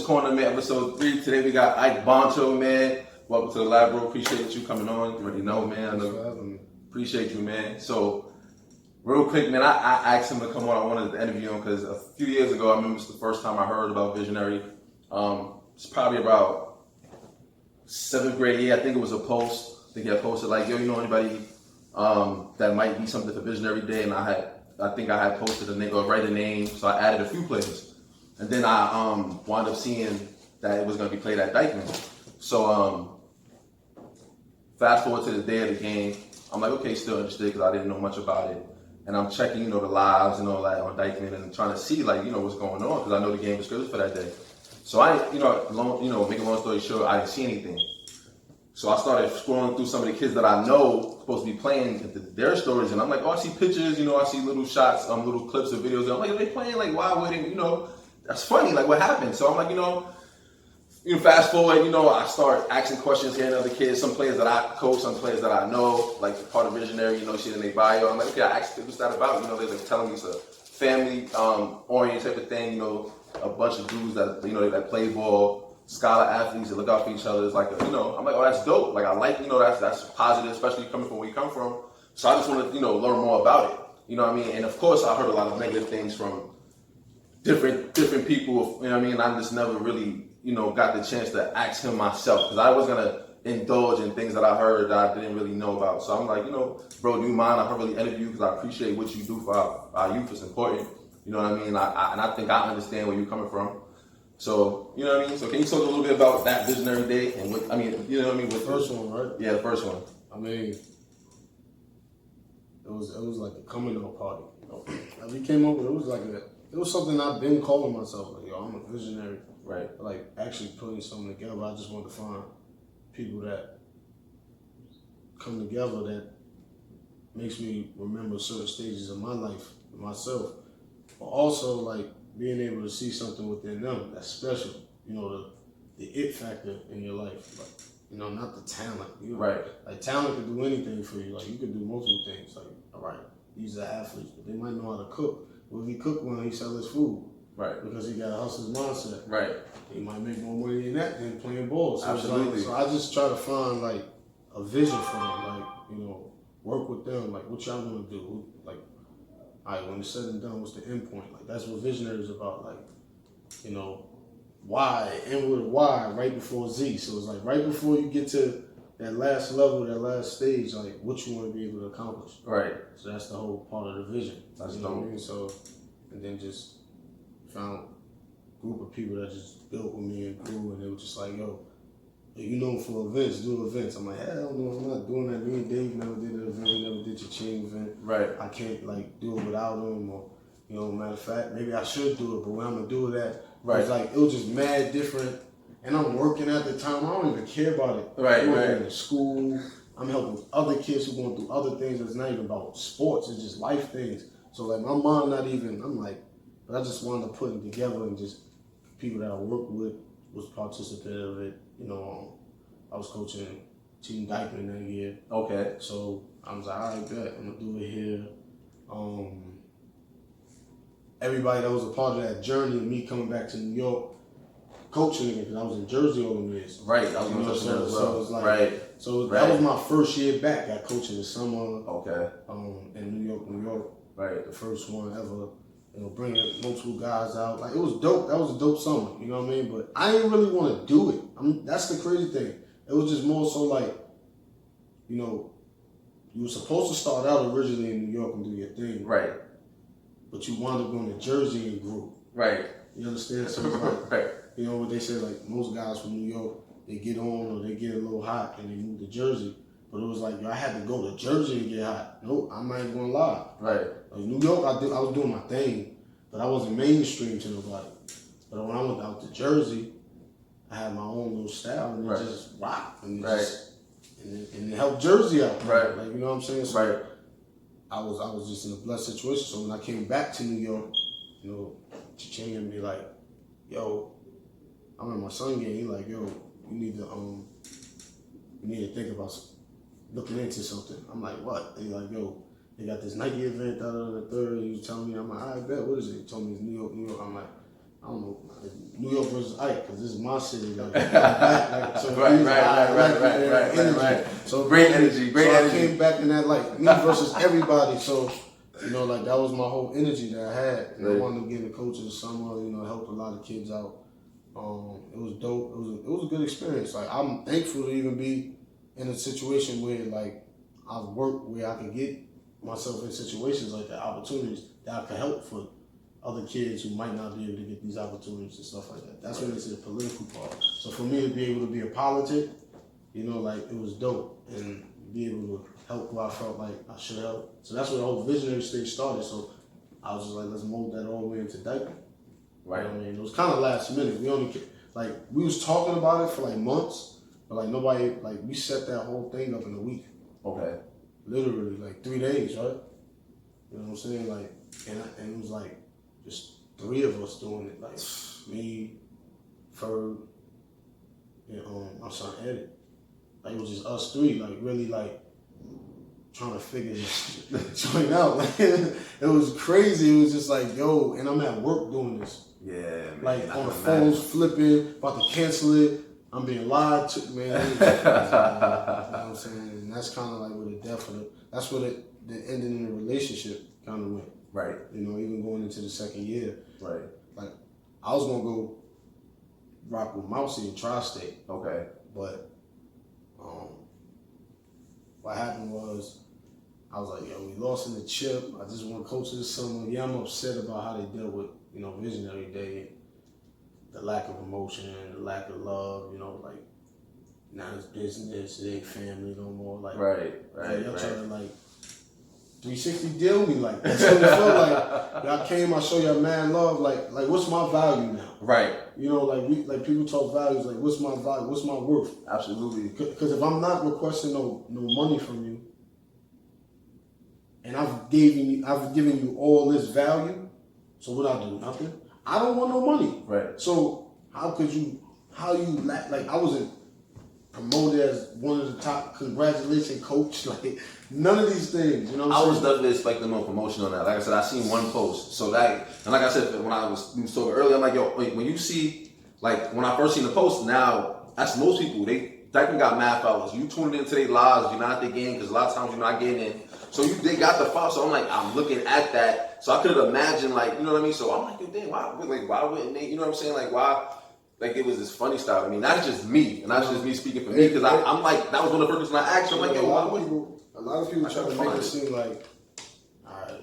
Coach's Corner, man, episode 3. Today we got Ike BONCHO, man. Welcome to the live, bro. Appreciate you coming on. You already know, man. Appreciate you, man. So, real quick, man, I asked him to come on. I wanted to interview him because a few years ago, I remember it's the first time I heard about Visionary. It's probably about 7th grade year. I think it was a post. I think he had posted like, yo, you know anybody that might be something for Visionary Day? And I think I had posted a name or write a name, so I added a few players. And then I wound up seeing that it was going to be played at Dykeman. So fast forward to the day of the game, I'm like, okay, still interested because I didn't know much about it. And I'm checking, the lives and all that on Dykeman and trying to see, like, what's going on because I know the game was scheduled for that day. So I, make a long story short, I didn't see anything. So I started scrolling through some of the kids that I know supposed to be playing their stories, and I'm like, oh, I see pictures, I see little shots, little clips of videos. I'm like, are they playing? Like, why wouldn't, that's funny. Like, what happened? So I'm like, fast forward, I start asking questions here and other kids, some players that I coach, some players that I know, like part of Visionary, shit in their bio. I'm like, okay, I asked, what's that about? They're like telling me it's a family oriented type of thing, a bunch of dudes that, that play ball, scholar athletes that look out for each other. It's like, I'm like, oh, that's dope. Like, I like, that's positive, especially coming from where you come from. So I just want to, learn more about it. You know what I mean? And of course, I heard a lot of negative things from different people, I just never really, got the chance to ask him myself because I was going to indulge in things that I heard that I didn't really know about. So I'm like, bro, do you mind? I can really interview you because I appreciate what you do for our youth. It's important. You know what I mean? And I think I understand where you're coming from. So, you know what I mean? So can you talk a little bit about that Visionary Day and what, with the first one, right? Yeah, the first one. It was like a coming out party. As we came up with it was something I've been calling myself, like, yo, I'm a visionary. Right. Like actually putting something together. I just wanted to find people that come together that makes me remember certain stages of my life, myself. But also like being able to see something within them that's special. The it factor in your life. Like, not the talent. Right. Like talent can do anything for you. Like you can do multiple things. Like, all right, these are athletes, but they might know how to cook. Well, if he cook well, he sell his food. Right. Because he got a hustler's mindset. Right. He might make more money in that than playing ball. So absolutely. So I just try to find like a vision for them. Like, work with them. Like, what y'all want to do? Like, all right, when it's said and done, what's the end point? Like, that's what Visionary is about. Like, why, end with a Y right before Z. So it's like right before you get to that last level, that last stage, like what you want to be able to accomplish. Right. So that's the whole part of the vision. That's dope. What I mean? So, and then just found a group of people that just built with me and grew, and they were just like, yo, for events, do events. I'm like, hell no, I'm not doing that. Me and Dave never did an event, never did your chain event. Right. I can't like do it without him, or matter of fact, maybe I should do it, but when I'm gonna do it at, right. It's like it was just mad different. And I'm working at the time. I don't even care about it. Right. I'm working in school. I'm helping other kids who are going through other things that's not even about sports. It's just life things. So like my mom, not even. I'm like, but I just wanted to put it together and just people that I worked with was participating of it. I was coaching Team Dykeman that year. Okay. So I was like, all right, bet I'm gonna do it here. Everybody that was a part of that journey of me coming back to New York, coaching again, because I was in Jersey all the years. Right, I was going to touch that as well. So it was like, right. So that was my first year back. I coached in the summer. Okay. In New York. Right. The first one ever. Bringing multiple guys out. Like, it was dope. That was a dope summer. You know what I mean? But I didn't really want to do it. That's the crazy thing. It was just more so like, you were supposed to start out originally in New York and do your thing. Right. But you wound up going to Jersey and grew. Right. You understand? So it's like, right. What they say, like most guys from New York, they get on or they get a little hot and they move to Jersey. But it was like, I had to go to Jersey to get hot. Nope, I'm not even gonna lie. Right. Like New York, I was doing my thing, but I wasn't mainstream to nobody. But when I went out to Jersey, I had my own little style and it just rocked. And it helped Jersey out. Right. Like, you know what I'm saying? So right. I was just in a blessed situation. So when I came back to New York, Chiching and be like, yo, I remember my son getting, he like, yo, you need to think about looking into something. I'm like, what? He like, yo, they got this Nike event out on the 3rd. He was telling me, I'm like, I bet, what is it? He told me it's New York. I'm like, I don't know, New York versus Ike, because this is my city. Like, so right. So great energy. I came back in that like me versus everybody. So you know, like that was my whole energy that I had. And I wanted to get the coach of the summer. You know, helped a lot of kids out. It was dope. It was a good experience. Like I'm thankful to even be in a situation where like I've worked where I can get myself in situations like that, opportunities that I can help for other kids who might not be able to get these opportunities and stuff like that. That's when it's the political part. So for me to be able to be a politic, you know, like it was dope, and be able to help who I felt like I should help. So that's where the whole visionary stage started. So I was just like, let's mold that all the way into Dyke. Right. You know what I mean? It was kind of last minute. We was talking about it for like months, but like nobody, like we set that whole thing up in a week. Okay. Literally like 3 days, right? You know what I'm saying? Like, and it was like just 3 of us doing it. Like me, Ferg, and my son Eddie. Like it was just us 3, like really like trying to figure this joint out. Like, it was crazy. It was just like, yo, and I'm at work doing this. Yeah, man. Like on the phones, flipping, about to cancel it. I'm being lied to, man. It was crazy, man. You know what I'm saying? And that's kind of like where the death of that's where the ending in the relationship kind of went. Right. You know, even going into the 2nd year. Right. Like, I was going to go rock with Mousy in Tri-State. Okay. But what happened was, I was like, yo, we lost in the chip. I just want to coach this summer. Yeah, I'm upset about how they dealt with, you know, Visionary Day. The lack of emotion, the lack of love, you know, like, now it's business, it ain't family no more. Like, right. Y'all trying to, like, 360 deal me, like, that's what it felt like. Y'all came, I show y'all mad love, like, what's my value now? Right. You know, like people talk values, like, what's my value, what's my worth? Absolutely. Because if I'm not requesting no money from you, and I've given you all this value, so what I do? Nothing? I don't want no money. Right. So how you like I wasn't promoted as one of the top congratulations coach, like none of these things, you know what I'm I saying? was definitely expecting more promotion on that. Like I said, I seen one post. So like I said, when we was talking earlier, I'm like, yo, when you see, like when I first seen the post, now that's most people, they got mad followers. You tuned into their lives, you're not at the game, because a lot of times you're not getting in. So they got the file. So I'm like, I'm looking at that. So I could have imagined, like, you know what I mean? So I'm like, yo, damn, why wouldn't they, you know what I'm saying? Like, why? Like, it was this funny style. I mean, that's just me, and that's just me speaking for me, because I'm like, that was one of the first things I asked. I'm like, yo, a lot of people try to make it seem like, I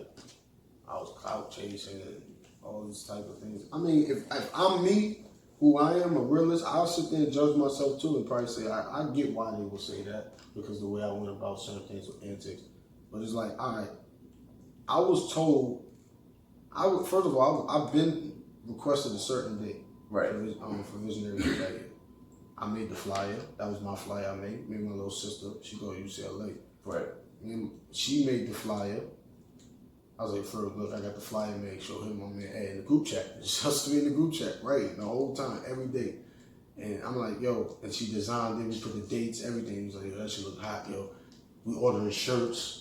was clout chasing and all these type of things. I mean, if I'm me, who I am, a realist, I'll sit there and judge myself too, and probably say, I get why they will say that, because the way I went about certain things with antics. But it's like, all right, I was told, first of all, I've been requested a certain date. Right. For Visionary Day. I made the flyer. That was my flyer I made. Me and my little sister, she go to UCLA. Right. And she made the flyer. I was like, Ferg, look, I got the flyer made. Show him on there. Hey, in the group chat. It's just me in the group chat, right? The whole time, every day. And I'm like, yo, and she designed it. We put the dates, everything. He was like, yo, that shit look hot, yo. We ordering shirts.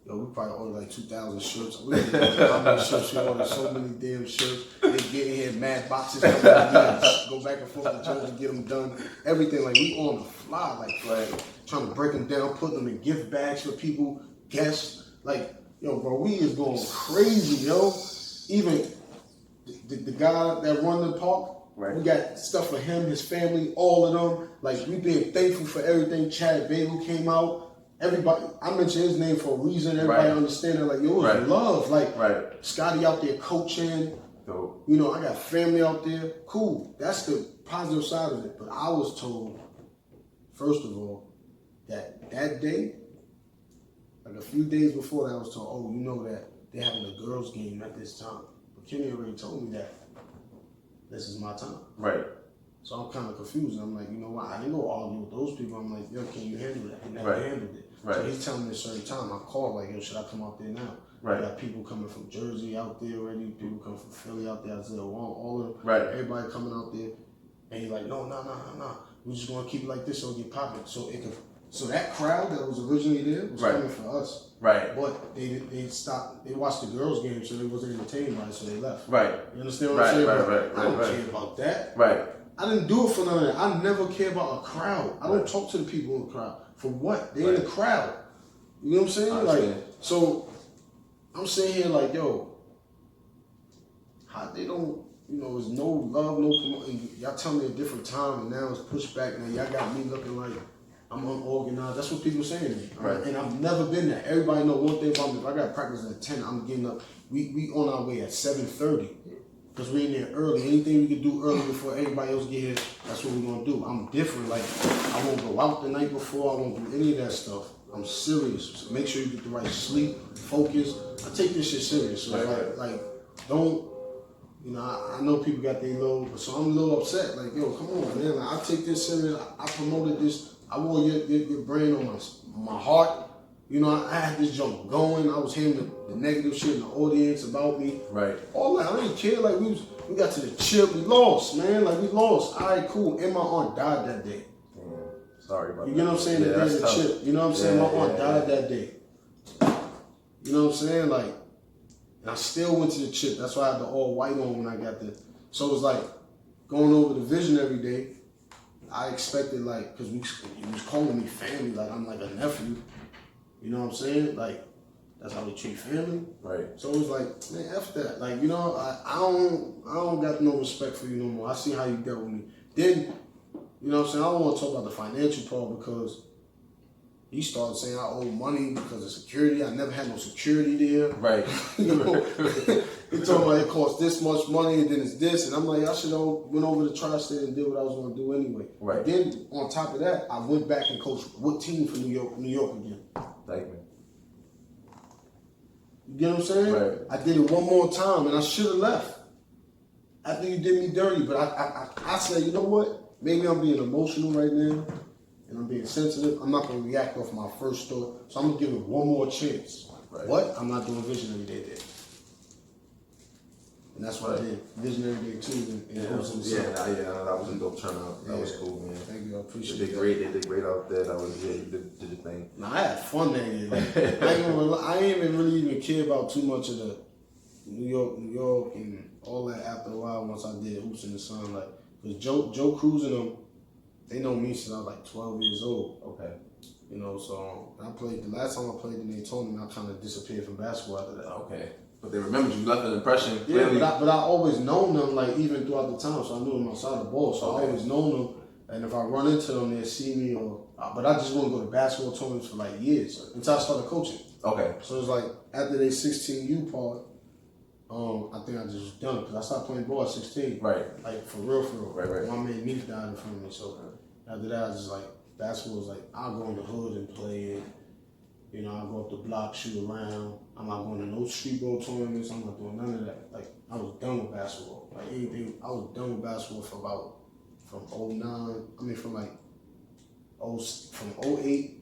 Yo, we probably ordered like 2,000 shirts. We didn't know how many shirts. We ordered so many damn shirts. They get in here, mad boxes. Go back and forth to Jones and get them done. Everything, like, we on the fly, like trying to break them down, put them in gift bags for people, guests. Like, yo, bro, we is going crazy, yo. Even the guy that run the park, right. We got stuff for him, his family, all of them. Like, we being thankful for everything. Chad Bailey came out. Everybody, I mentioned his name for a reason. Everybody understand it. Like, yo, it was love. Like, Scotty out there coaching. Dope. You know, I got family out there. Cool. That's the positive side of it. But I was told, first of all, that day, like a few days before that, I was told, oh, you know that they're having a girls' game at this time. But Kenny already told me that this is my time. Right. So I'm kind of confused. I'm like, you know what? I didn't go argue with those people. I'm like, yo, can you handle that? They never handled it. Right. So he's telling me a certain time. I called like, yo, should I come out there now? Right. I got people coming from Jersey out there already. People coming from Philly out there. I said, all of them. Right. Everybody coming out there. And he's like, no. We're just going to keep it like this so it get popping. So it can So that crowd that was originally there was Right. coming for us. Right. But they stopped. They watched the girls' game, so they wasn't entertained by it, so they left. Right. You understand what I'm saying? Right. I don't care about that. Right. I didn't do it for none of that. I never care about a crowd. I don't talk to the people in the crowd. For what? They in the crowd. You know what I'm saying? Like, so I'm sitting here like, yo, how they don't, there's no love, no promotion. Y'all tell me a different time, and now it's pushed back. Now y'all got me looking like I'm unorganized. That's what people saying to me. Right. And I've never been there. Everybody know one thing about me. If I got practice at 10, I'm getting up. We on our way at 7:30. Because we in there early. Anything we can do early before everybody else get here, that's what we're going to do. I'm different. Like, I won't go out the night before. I won't do any of that stuff. I'm serious. So make sure you get the right sleep, focus. I take this shit serious. So like, don't, I know people got their low, so I'm a little upset. Like, yo, come on, man. Like, I take this serious. I promoted this. I wore your brand on my heart. I had this jump going. I was hearing the negative shit in the audience about me. Right. All that. I didn't care. Like, we got to the chip. We lost, man. Like, we lost. All right, cool. And my aunt died that day. Sorry about that. You get what I'm saying? Yeah, The day of the tough. chip. You know what I'm saying? My aunt died that day. You know what I'm saying? Like, and I still went to the chip. That's why I had the all white on when I got there. So it was like going over the vision every day. I expected, like, because he was calling me family. Like, I'm like a nephew. You know what I'm saying? Like, that's how we treat family. Right. So it was like, man, F that. Like, I don't got no respect for you no more. I see how you dealt with me. Then, you know what I'm saying? I don't want to talk about the financial part because he started saying I owe money because of security. I never had no security there. Right. He told me it cost this much money and then it's this. And I'm like, I should have went over to tri-state and did what I was going to do anyway. Right. Then, on top of that, I went back and coached what team for New York again. Thank you. You get what I'm saying? Right. I did it one more time, and I should have left after you did me dirty. But I said, you know what? Maybe I'm being emotional right now, and I'm being sensitive. I'm not going to react off my first thought, so I'm going to give it one more chance. Right. What? I'm not doing Visionary Day there. And that's what I did. Visionary Day 2. That was a dope turnout. That was cool, man. Thank you. I appreciate They it. did great out there. That was, you did your thing. Now, I had fun that year. Like, I ain't even really care about too much of the New York, and all that after a while once I did Hoops in the Sun. Like, because Joe Cruz and them, they know me since I was like 12 years old. Okay. So I played, the last time I played in their tournament, I kind of disappeared from basketball after that. Okay. But they remembered you, left an impression. Yeah, Clearly. but I always known them, like, even throughout the time, so I knew them outside the ball, so I always known them, and if I run into them, they'll see me, but I just wouldn't go to basketball tournaments for like years, until I started coaching. Okay. So it's like, after they 16U part, I think I just was done, because I stopped playing ball at 16. Right. Like, for real. Right. My man Neef died in front of me, so after that, I was just like, basketball was like, I'll go in the hood and play it. I'll go up the block, shoot around. I'm not going to no street ball tournaments. I'm not doing none of that. Like, I was done with basketball. Like, anything, I was done with basketball from 08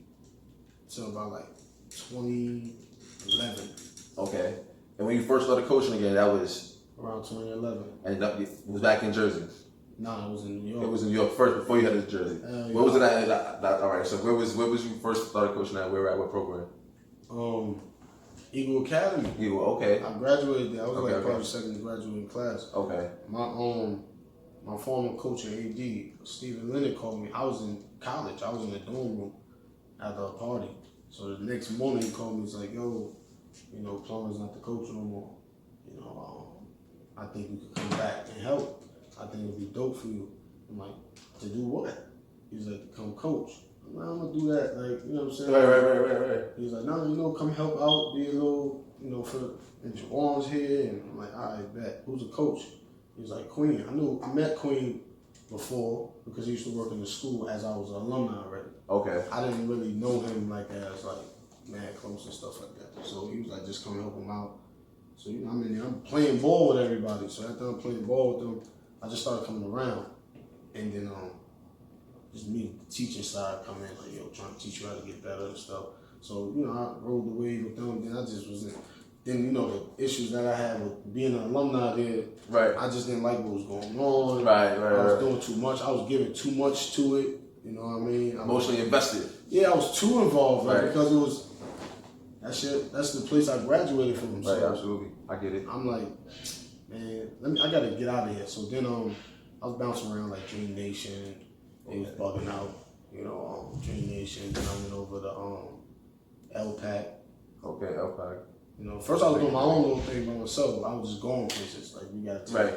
to about like 2011. Okay. And when you first started coaching again, that was? Around 2011. And it was back in Jersey? Nah, it was in New York. It was in New York first, before you had this jersey. Where was it at? All right, so where was you first started coaching at? Where were at? What program? Eagle Academy. Eagle, okay. I graduated there. I was probably second graduating class. Okay. My former coach at AD, Stephen Leonard, called me. I was in college. I was in the dorm room at a party. So the next morning he called me. He's like, yo, Plummer's not the coach no more. I think you could come back and help. I think it'd be dope for you. I'm like, to do what? He's like, to come coach. I'm like, I'm gonna do that. Like, you know what I'm saying? Right. He's like, no, come help out, be a little, for and Jawan's here. And I'm like, all right, bet. Who's a coach? He's like, Queen. I met Queen before because he used to work in the school as I was an alumni already. Okay. I didn't really know him like as like mad close and stuff like that. So he was like, just come help him out. So I'm in there, I'm playing ball with everybody. So after I'm playing ball with them, I just started coming around. And then just me, the teaching side come in, like, yo, trying to teach you how to get better and stuff. So, I rode the wave with them, then I just was in. Then, the issues that I had with being an alumni there, right. I just didn't like what was going on. Right. I was doing too much. I was giving too much to it. You know what I mean? Emotionally invested. Yeah, I was too involved, like, Right. because it was that shit. That's the place I graduated from. Right, So absolutely. I get it. I'm like, man, I gotta get out of here. So then I was bouncing around like Dream Nation. They was bugging out, you know, Dream Nation. Then I went over to LPAC. Okay, LPAC. You know, first I was doing my own little thing by myself. I was just going places. Like, we got to Right.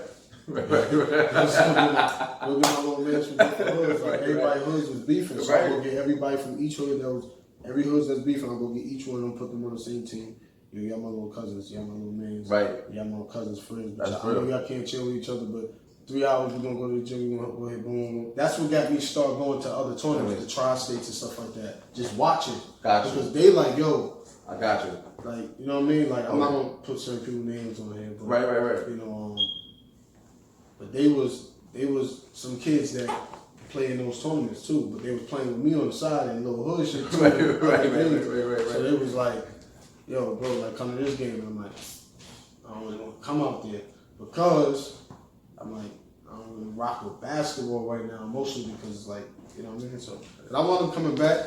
We'll get my little mans from different hoods. Like, everybody hoods was beefing. So I go get everybody from each hood every hood that's beefing, I'll go get each one of them, put them on the same team. You got my little cousins, you got my little mans. Right. You got my cousins' friends. That's I know y'all can't chill with each other, but 3 hours we're gonna go to the gym, we're gonna go ahead, boom. That's what got me start going to other tournaments, the tri-states and stuff like that. Just watching. Gotcha. Because they like, yo. I got you. Like, you know what I mean? Like, I'm not gonna put certain people's names on here, but Right. you know, but they was some kids that play in those tournaments too, but they was playing with me on the side and little hood shit too. Right. So they was like, yo, bro, like, come to this game. And I'm like, I don't really want to come out there because I'm like, I don't really rock with basketball right now, mostly because, like, you know what I mean? So, and I wound up coming back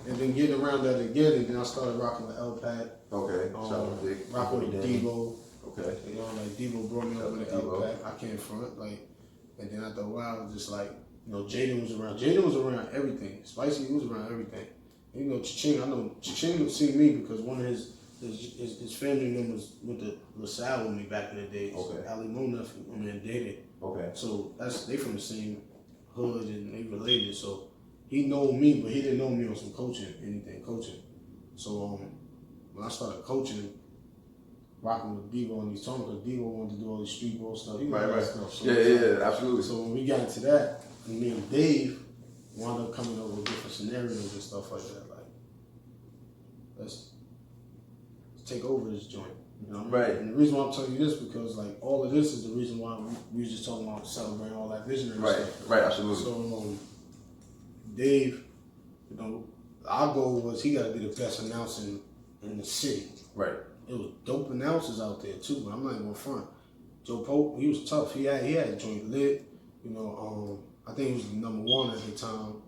and then getting around that again, and then I started rocking with LPAC. Okay. Rocking with Debo. Okay. You know, like, Debo brought me over to LPAC. I can't front, like, and then after a while, just like, you know, Jaden was around. Jaden was around everything. Spicy was around everything. You know, Chiching, I know Chiching would see me because one of his family members went to LaSalle with me back in the days. Okay. Ali Mona and dated. Okay. So they from the same hood and they related. So he know me, but he didn't know me on some coaching. So when I started coaching, rocking with Devo on these tournaments, because Devo wanted to do all these street ball stuff. He wanted that stuff. So yeah, absolutely. So when we got into that, me and Dave wound up coming up with different scenarios and stuff like that. Like, let's take over this joint. You know what I mean? Right. And the reason why I'm telling you this because, like, all of this is the reason why we was just talking about celebrating all that visionary stuff. Right, absolutely. So Dave, you know, our goal was he got to be the best announcer in the city. Right. It was dope announcers out there too, but I'm not even gonna front. Joe Pope, he was tough. He had a joint lit. You know, I think he was number one at the time.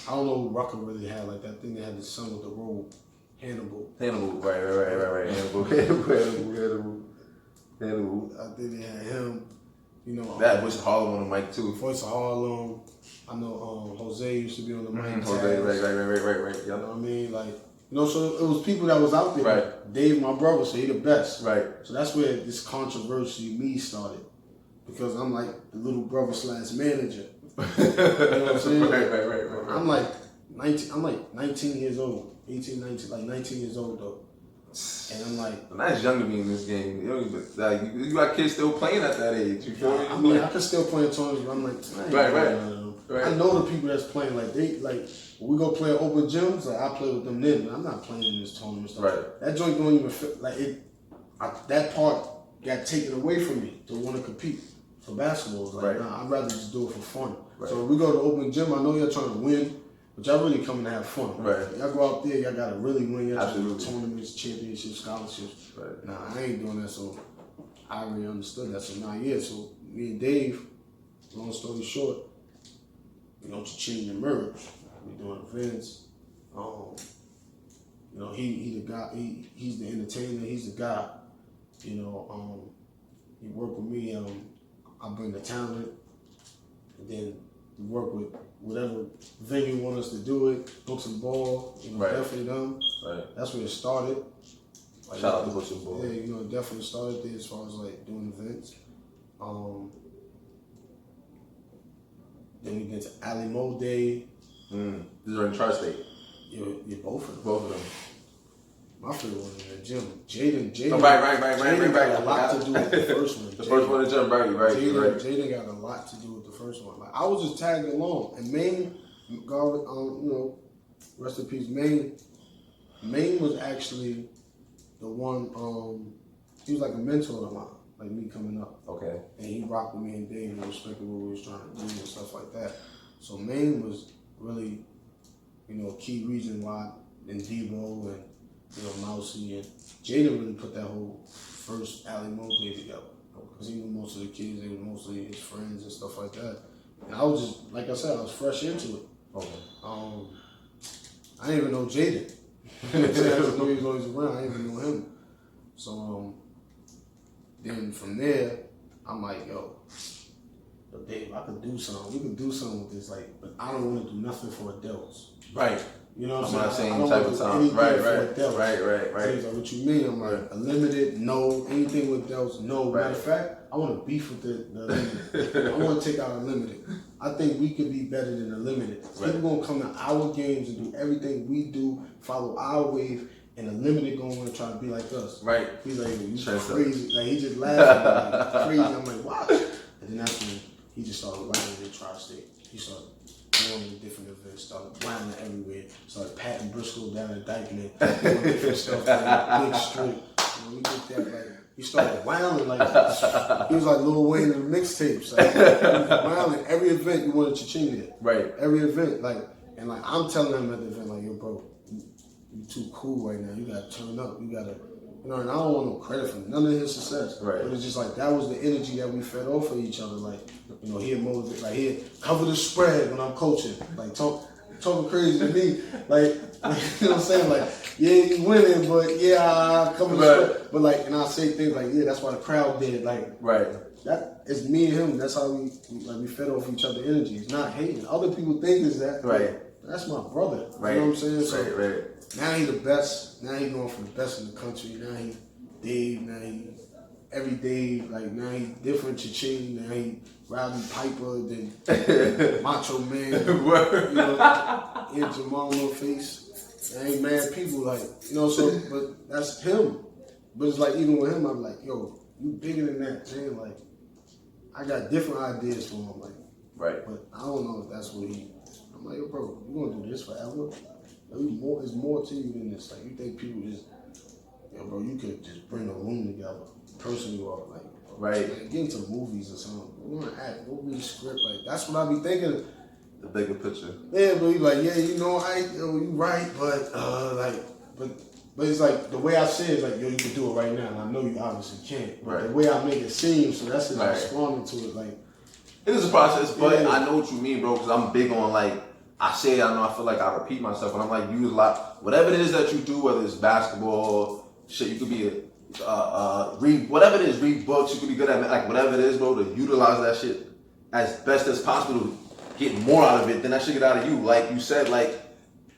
I don't know who Rucker really had like that. I think they had the son with the robe, Hannibal. Right. Hannibal. I think they had him. You know, that was Harlem on the mic too. Voice of Harlem. I know Jose used to be on the mic. Jose, right. You know what I mean? Like, you know, so it was people that was out there. Right. Dave, my brother, so he the best. Right. So that's where this controversy me started. Because I'm like the little brother / manager. You know what I'm saying? Right. I'm like 19 years old. 18, 19, like 19 years old though. And I'm like, that's young to me in this game. You don't even, like, you got kids still playing at that age. You feel me? I mean, I can still play in tournaments, but I'm like, Right. I know the people that's playing. Like, when we go play at open gyms, like, I play with them then, but I'm not playing in this tournament stuff. Right. That joint don't even fit, like, that part got taken away from me to want to compete for basketball. It's like, nah, I'd rather just do it for fun. Right. So if we go to open gym, I know you're trying to win, but y'all really coming to have fun. Right. Y'all go out there, y'all got to really win. Y'all trying to do tournaments, championships, scholarships. Right. Nah, I ain't doing that, so I already understood that. So so me and Dave, long story short, you know, Chiching and Merge, we doing events. You know, he the guy, he's the entertainer, he's the guy. You know, he work with me, I bring the talent, and then we work with whatever venue want us to do it, book some ball, you know, definitely them. Right. That's where it started. Like, shout out to Butcher Ball. Yeah, you know, it definitely started there as far as like doing events. Then we get to Ali Mo Day. These are in Tri-State. Yeah, both of them. Both of them. My favorite one in the gym. Jaden. Oh, right. Jaden got a lot to do with the first one. The first one in the gym, right. Jaden got a lot to do with the first one. Like, I was just tagging along. And Maine, God, you know, rest in peace, Maine was actually the one, he was like a mentor of mine, like me coming up. Okay. And he rocked with me and Dave and respected what we was trying to do and stuff like that. So Maine was really, you know, a key reason why, and Debo and, you know, Mousy and Jada really put that whole first Ali Mo Day together. Because he knew most of the kids, they were mostly his friends and stuff like that. And I was just, like I said, I was fresh into it. Okay. I didn't even know Jaden. I didn't know he was always around. I didn't even know him. So then from there, I'm like, yo, but Dave, I could do something. We could do something with this, like, but I don't want to do nothing for adults. Right. You know what I'm I'm saying? not saying type of time. Right. He's like, what you mean? I'm like, unlimited, no. Anything with adults, no. Right. Matter of fact, I want to beef with the limited. I want to take out unlimited. I think we could be better than the limited. Right. People gonna come to our games and do everything we do, follow our wave, and the limited gonna want to try to be like us. Right. He's like, you crazy. Like, he just laughing like crazy. I'm like, watch. And then that's when he just started wilding in Tri-State. He started going to different events, started wilding everywhere, started patting Briscoe down in Dykeman, doing different stuff, like Big Street. When we did that, like, he started wilding like he was like Lil Wayne in the mixtapes. Like, he was wilding every event you wanted to ching it. Right. Every event, like, and like I'm telling him at the event, like, yo, bro, you too cool right now. You gotta turn up. You gotta, you know. And I don't want no credit for none of his success. Right. But it's just like that was the energy that we fed off of each other. Like, you know, he'd motivate, like he'd cover the spread when I'm coaching, like talking crazy to me, like you know what I'm saying, like yeah, you winning, but yeah, I cover the spread, but like, and I say things like yeah, that's why the crowd did, like right. That is me and him. That's how we fed off each other energy. It's not hating. Other people think it's that. Right. That's my brother. Right. You know what I'm saying? So right. now he the best. Now he going for the best in the country. Now he Dave. Now he every day. Like now he different. Cha-ching. Now he Rodney Piper. Then Macho Man. You know, and Jamal No Face. Now he mad people. Like you know. So but that's him. But it's like even with him, I'm like, yo, you bigger than that, man. Like I got different ideas for him. Like right. But I don't know if that's what he. I'm like, yo, bro, you gonna do this forever? There's more to you than this. Like, you think people just, yo, bro, you could just bring a room together, the person you are, like, right. Like, get into movies or something. You wanna act, go read a script, like, that's what I be thinking. The bigger picture. Yeah, but you like, yeah, you know, you right, but, but it's like, the way I say it is like, yo, you can do it right now, and I know you obviously can't. But the way I make it seem, so that's just responding to it, like. It is a process, but I know what you mean, bro, because I'm big on, like, I feel like I repeat myself, and I'm like, use a lot, whatever it is that you do, whether it's basketball, shit, you could be read, whatever it is, read books, you could be good at, like, whatever it is, bro, to utilize that shit as best as possible to get more out of it than that shit get out of you. Like you said, like,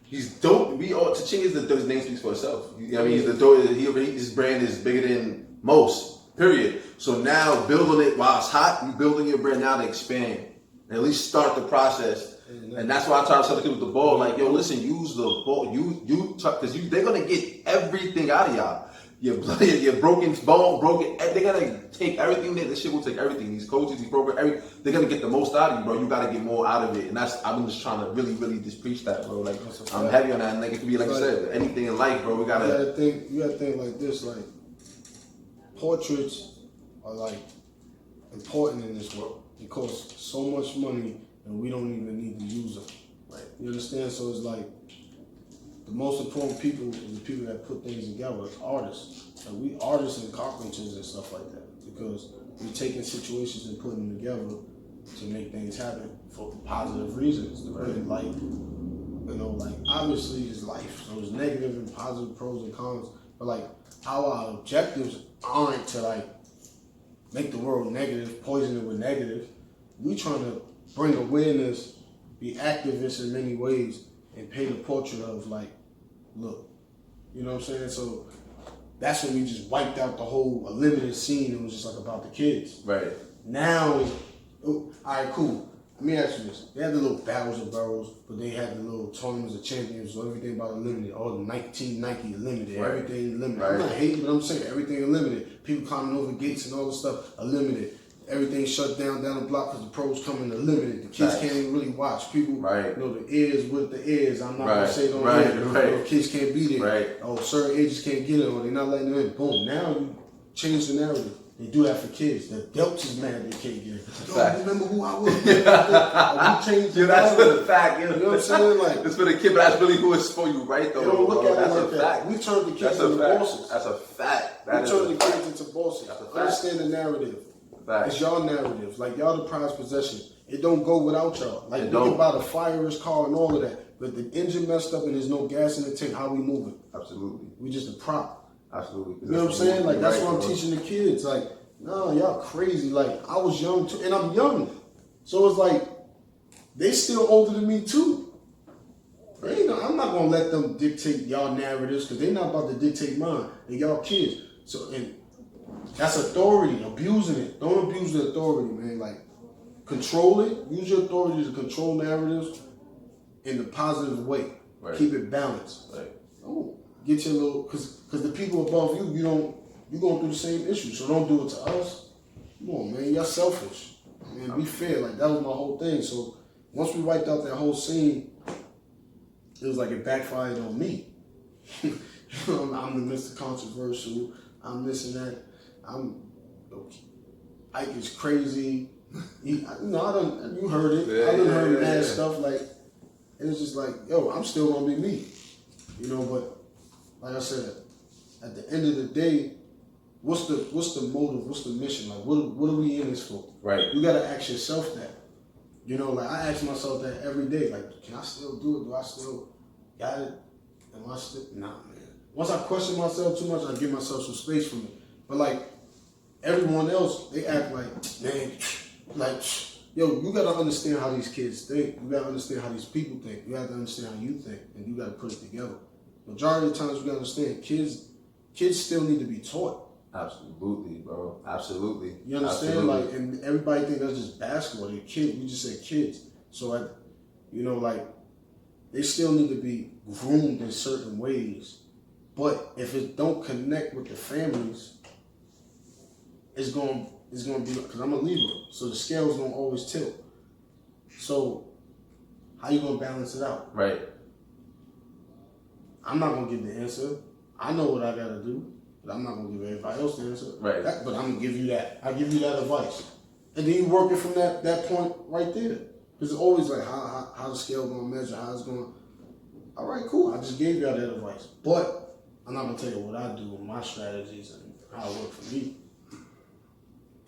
he's dope. Cha-Ching is his name speaks for itself. You know what I mean? He's the dope. His brand is bigger than most, period. So now, building it while it's hot, you building your brand now to expand. And at least start the process. And that's why I try to tell the kids with the ball, like, yo, listen, use the ball, because they're gonna get everything out of y'all. Your broken bone, they're gonna take everything that this shit will take everything. These coaches, these programs, they're gonna get the most out of you, bro. You gotta get more out of it. And I'm just trying to really, really just preach that, bro. Like, I'm heavy on that. And like, it could be, like you said, anything in life, bro. You gotta think like this, like, portraits are like important in this world. It costs so much money and we don't even need to use them. Right. You understand? So it's like the most important people are the people that put things together, artists. Like we artists and carpenters and stuff like that. Because we're taking situations and putting them together to make things happen for positive reasons. To bring light. You know, like obviously it's life. So it's negative and positive, pros and cons. But like our objectives aren't to like make the world negative, poison it with negative. We trying to bring awareness, be activists in many ways, and paint a portrait of like, look, you know what I'm saying? So that's when we just wiped out the whole limited scene. It was just like about the kids. Right. Now, all right, cool. Let me ask you this. They had the little battles of barrels, but they had the little tournaments of champions, so everything about limited. All the Nike limited, everything limited. I'm not hating, but I'm saying everything limited. People climbing over gates and all this stuff are limited. Everything shut down the block because the pros coming to limited. The kids can't even really watch. People, you know, the ears with the ears. I'm not going to say it on here. You know, kids can't be there. Right. Oh, certain ages can't get it, or they're not letting them in. Boom. Now you change the narrative. They do that for kids. The adults is mad they can't get it. Yo, remember who I was? We changed the that's the fact. You know what I'm saying? Like, it's for the kid, but that's really who it's for you, right? Though. You don't look at that's it like a fact. We turned the kids into bosses. That's a fact. We turned the kids into bosses. Understand the narrative. It's y'all narrative. Like, y'all the prized possession. It don't go without y'all. Like, we can buy the fire car and all of that. But the engine messed up and there's no gas in the tank. How we moving? Absolutely. We just a prop. Absolutely. You know what I'm saying? Like, that's what I'm teaching the kids. Like, no, y'all crazy. Like, I was young too, and I'm young. So it's like, they still older than me too. I'm not going to let them dictate y'all narratives because they're not about to dictate mine. And y'all kids. So, and that's authority, abusing it. Don't abuse the authority, man. Like, control it. Use your authority to control narratives in a positive way. Right. Keep it balanced. Right. Oh, get your little, because the people above you, you're going through the same issue. So don't do it to us. Come on, man. You're selfish. Man, be fair. Like, that was my whole thing. So once we wiped out that whole scene, it was like it backfired on me. I'm the Mr. Controversial. I'm this and that. Ike is crazy. You heard it. I done heard mad stuff. Like, it was just like, yo, I'm still gonna be me. But like I said, at the end of the day, what's the motive? What's the mission? Like, what are we in this for? Right. You gotta ask yourself that. Like, I ask myself that every day. Like, can I still do it? Do I still got it? Am I still? Nah, man. Once I question myself too much, I give myself some space from it. But like everyone else, they act like, man, like, yo, you gotta understand how these kids think. You gotta understand how these people think. You have to understand how you think, and you gotta put it together. Majority of the times, we gotta understand kids still need to be taught. Absolutely, bro. Absolutely. You understand? Absolutely. Like, and everybody think that's just basketball. They're kids. We just said kids. So, like, like, they still need to be groomed in certain ways. But if it don't connect with the families, it's gonna be, because I'm a Libra, so the scale's gonna always tilt. So how you gonna balance it out? Right. I'm not gonna give the answer. I know what I gotta do, but I'm not gonna give everybody else the answer. Right. But I'm gonna give you that. I give you that advice, and then you work it from that point right there. Because it's always like how the scale gonna measure, how it's gonna. All right, cool. I just gave y'all that advice, but I'm not gonna tell you what I do and my strategies and how it work for me.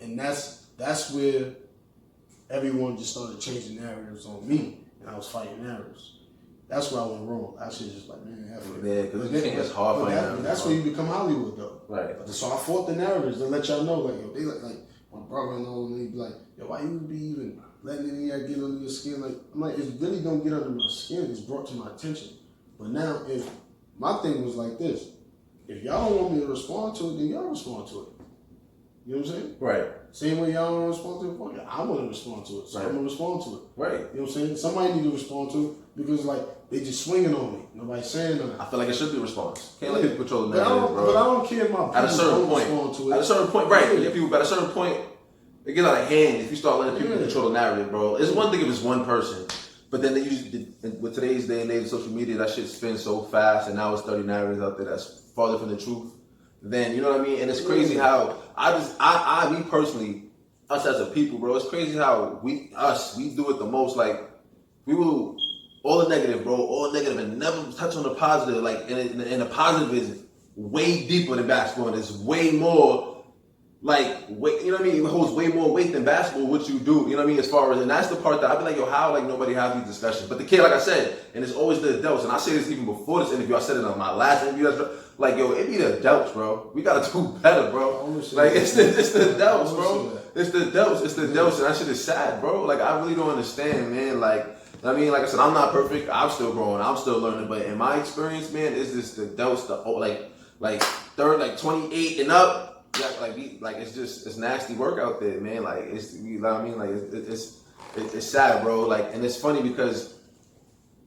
And that's where everyone just started changing narratives on me, and I was fighting narratives. That's where I went wrong. I should just like, man, because it's hard for narratives. That's where you become Hollywood, though. Right. So I fought the narratives to let y'all know, like, yo, they like my brother-in-law, and they be like, yo, why you be even letting any of that get under your skin? Like, I'm like, it really don't get under my skin. It's brought to my attention. But now, if my thing was like this, if y'all don't want me to respond to it, then y'all respond to it. You know what I'm saying? Right. Same way y'all don't respond to it, I want to respond to it, so I'm going to respond to it. Right. You know what I'm saying? Somebody need to respond to it because, like, they just swinging on me. Nobody's saying nothing. I feel like it should be a response. Can't let people control the narrative, bro. But I don't care if my people at a certain point. Respond to it. At a certain point, right. Yeah, people, but at a certain point, it gets out of hand if you start letting people control the narrative, bro. It's one thing if it's one person, but then with today's day and age of social media, that shit spins so fast, and now it's 30 narratives out there that's farther from the truth. Then, you know what I mean? And it's crazy how me personally, us as a people, bro, it's crazy how we do it the most. Like, we will, all the negative, bro, all negative, and never touch on the positive. Like, and the positive is way deeper than basketball, and it's way more, like, you know what I mean? It holds way more weight than basketball, what you do, you know what I mean? As far as, and that's the part that I be like, yo, how, like, nobody has these discussions? But the kid, like I said, and it's always the adults, and I say this even before this interview, I said it on my last interview, like, yo, it be the adults, bro. We gotta do better, bro. Like, it's the adults, bro. It's the adults, and that shit is sad, bro. Like, I really don't understand, man. Like, I mean, like I said, I'm not perfect. I'm still growing. I'm still learning. But in my experience, man, it's just the adults, like 28 and up. Like it's nasty work out there, man. Like, you know what I mean? Like, it's sad, bro. Like, and it's funny because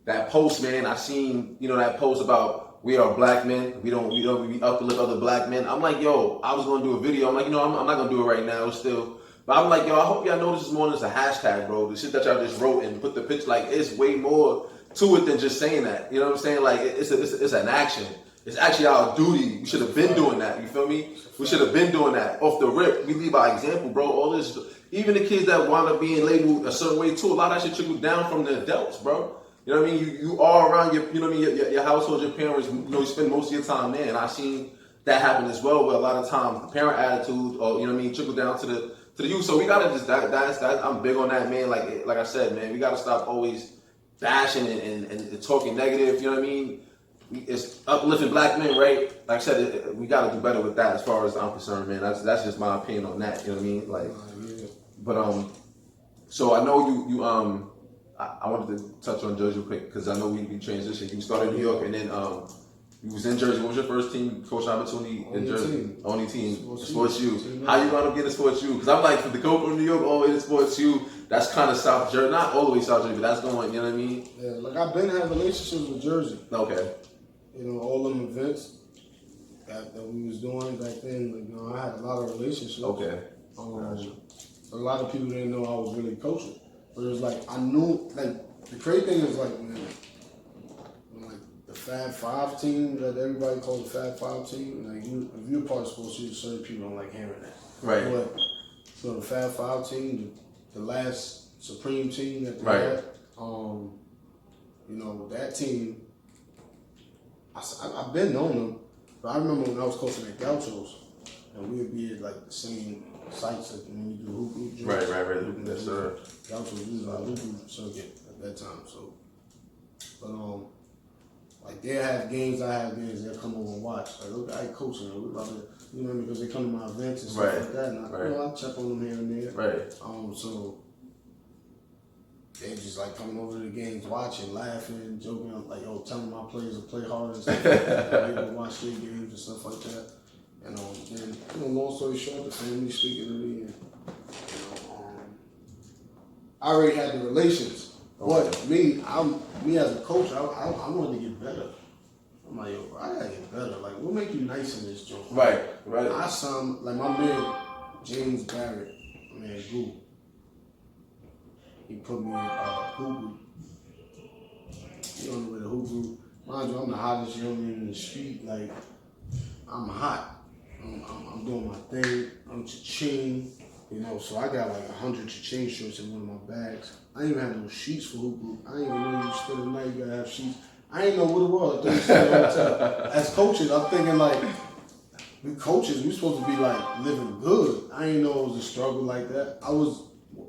that post, man, I seen, that post about, we are black men. We uplift other black men. I'm like, yo, I was gonna do a video. I'm like, I'm not gonna do it right now still. But I'm like, yo, I hope y'all know this is more than just a hashtag, bro. The shit that y'all just wrote and put the picture, like, it's way more to it than just saying that. You know what I'm saying? Like, it's an action. It's actually our duty. We should have been doing that. You feel me? We should have been doing that off the rip. We leave our example, bro. All this, even the kids that wind up being labeled a certain way too. A lot of that shit trickles down from the adults, bro. You know what I mean? You are around your household, your parents, you spend most of your time there. And I've seen that happen as well, where a lot of times the parent attitude or, trickle down to to the youth. So we gotta just that's I'm big on that, man. Like I said, man, we gotta stop always bashing and talking negative. You know what I mean? It's uplifting black men, right? Like I said, we gotta do better with that as far as I'm concerned, man. That's just my opinion on that. You know what I mean? Like, yeah. but so I know you I wanted to touch on Jersey real quick because I know we transitioned. You started in New York and then you was in Jersey. What was your first team coaching opportunity in Jersey? Only team. Sports U. How you wound up getting Sports U? Because I'm like from the Coke from New York all the way to Sports U. That's kind of South Jersey, not all the way South Jersey, but that's going. You know what I mean? Yeah, like I've been having relationships with Jersey. Okay. You know, all them events that we was doing back then. Like, you know, I had a lot of relationships. Okay. A lot of people didn't know I was really coaching, but it was like I knew. Like the crazy thing is like man, like the Fab Five team that everybody calls the Fab Five team. Like if you're part of sports, certain people don't like hearing that. Right. But so the Fab Five team, the last Supreme team that they had, you know that team. I've been knowing them, but I remember when I was coaching at Gauchos, and we would be at like the same sites like when you do hoop group. Right. Yes, sir. Gauchos, we was on hoop group circuit at that time. So, but like they have games, I have games. They'll come over and watch. Like, look, I coaching. We about to, you know, because they come to my events and stuff like that. And I check on them here and there. Right. So they just like coming over to the games, watching, laughing, joking, like, yo, telling my players to play hard and stuff like that. They go watch their games and stuff like that. And then, you know, long story short, the family speaking to me, and you know, I already had the relations. Okay. But me as a coach, I wanted to get better. I'm like, yo, I gotta get better. Like, what make you nice in this joint? Right. I signed, like my man, James Barrett, man, Goo. He put me in hoop group. You don't know where the hoop group. Mind you, I'm the hottest young man in the street. Like, I'm hot. I'm doing my thing. I'm cha-ching. You know, so I got like 100 cha-ching shirts in one of my bags. I ain't even have no sheets for hoop group. I ain't even know you spend the night, you gotta have sheets. I ain't know what it was. I thought you stayed on hotel. As coaches, I'm thinking like, we coaches, we supposed to be like living good. I ain't know it was a struggle like that. I was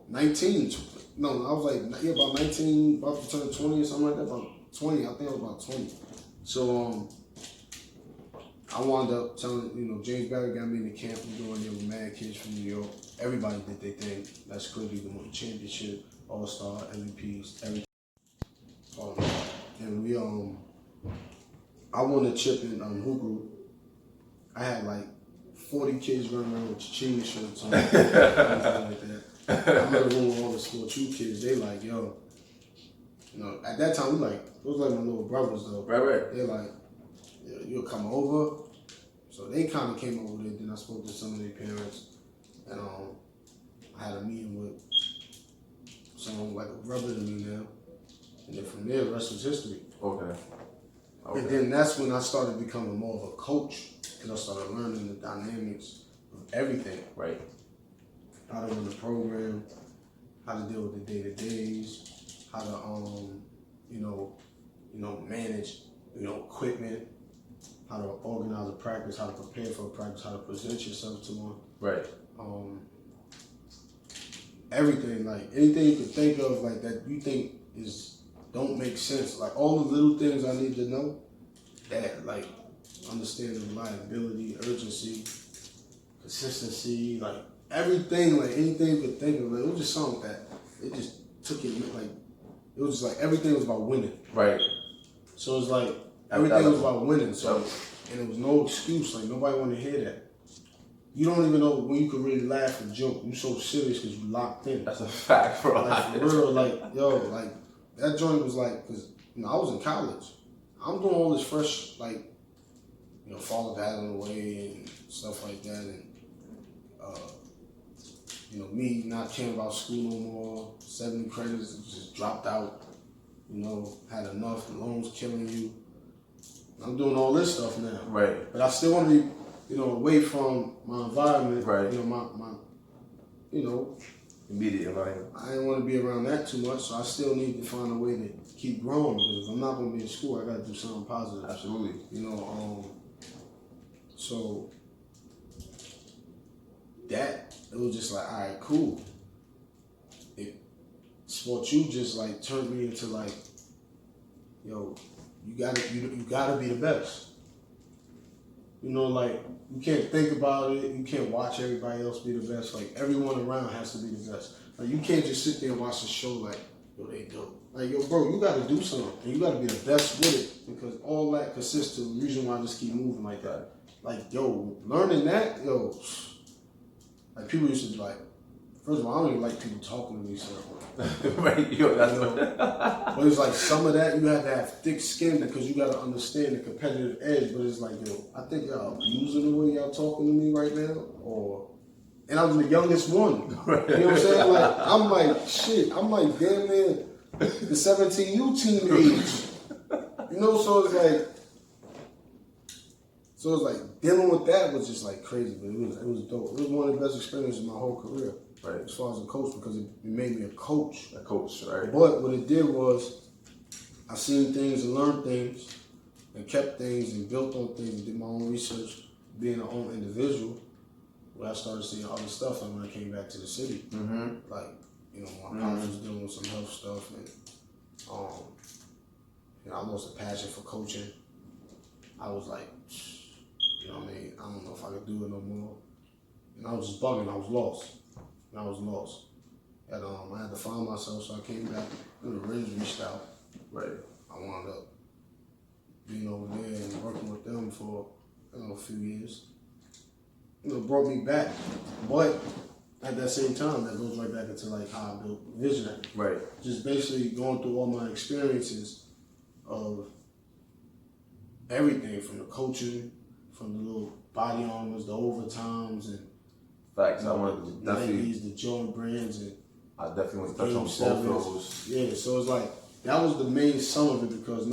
19. No, I was like, about 19, about to turn 20 or something like that. About 20, I think I was about 20. So, I wound up telling, you know, James Barry got me in the camp. We going there with mad kids from New York. Everybody did their thing. That's clearly the one championship, all-star, MVPs, everything. And I won a chip in hoop group. I had like 40 kids running around with cha-ching shirts on, like that. I remember when all the Sports U kids, they like, yo, you know, at that time, it was like my little brothers though. Right. They're like, yeah, you'll come over. So they kind of came over there. Then I spoke to some of their parents, and I had a meeting with someone like a brother to me now. And then from there, the rest was history. Okay. And then that's when I started becoming more of a coach, because I started learning the dynamics of everything. Right. How to run the program, how to deal with the day-to-days, how to manage, equipment, how to organize a practice, how to prepare for a practice, how to present yourself to one. Right. Everything, like anything you could think of, like that you think don't make sense. Like all the little things I need to know, that like understanding reliability, urgency, consistency, like everything, like anything you could think of. Like, it was just something that it just took it, like it was just like everything was about winning. Right. So it's like everything was about winning. So and it was no excuse. Like nobody wanted to hear that. You don't even know when you could really laugh and joke. You so serious because you locked in. That's a fact, bro. Like for real, like yo, like that joint was like, because I was in college. I'm doing all this fresh, like, father passing away and stuff like that, and me not caring about school no more. 70 credits just dropped out. Had enough. Loans killing you. I'm doing all this stuff now. Right. But I still want to be, away from my environment. Right. My immediate environment. I didn't want to be around that too much, so I still need to find a way to keep growing, because if I'm not going to be in school, I got to do something positive. Absolutely. So that it was just like, all right, cool. Sport U just like turned me into like, yo, you gotta be the best. You know, like you can't think about it. You can't watch everybody else be the best. Like everyone around has to be the best. Like you can't just sit there and watch the show like, yo, they dope. Like, yo, bro, you gotta do something. And you gotta be the best with it because all that consists to the reason why I just keep moving like that. Like, yo, learning that, yo, like people used to be like, first of all, I don't even like people talking to me, so. Right, yo, that's but it's like some of that you have to have thick skin because you got to understand the competitive edge. But it's like, yo, I think y'all abusing the way y'all talking to me right now, and I'm the youngest one. You know what I'm saying? Like I'm like shit. I'm like damn near the 17U teen age. You know, so it's like dealing with that was just like crazy, but it was dope. It was one of the best experiences of my whole career. Right. As far as a coach, because it made me a coach. A coach, right? But what it did was, I seen things and learned things, and kept things and built on things and did my own research, being an own individual. Where I started seeing other stuff, like when I came back to the city, like you know, my pops was dealing with some health stuff, and you know, I lost a passion for coaching. I was like, you know what I mean? I don't know if I could do it no more, and I was just bugging. I was lost. And I was lost. And I had to find myself, so I came back. And the Reds reached out. Right. I wound up being over there and working with them for a few years. You know, brought me back. But at that same time, that goes right back into like how I built VSONAY. Right. Just basically going through all my experiences of everything from the coaching, from the little body armors, the overtimes, and facts. I wanted to definitely the Jordan brands, and I definitely want to touch on both of those. Yeah, so it's like that was the main sum of it because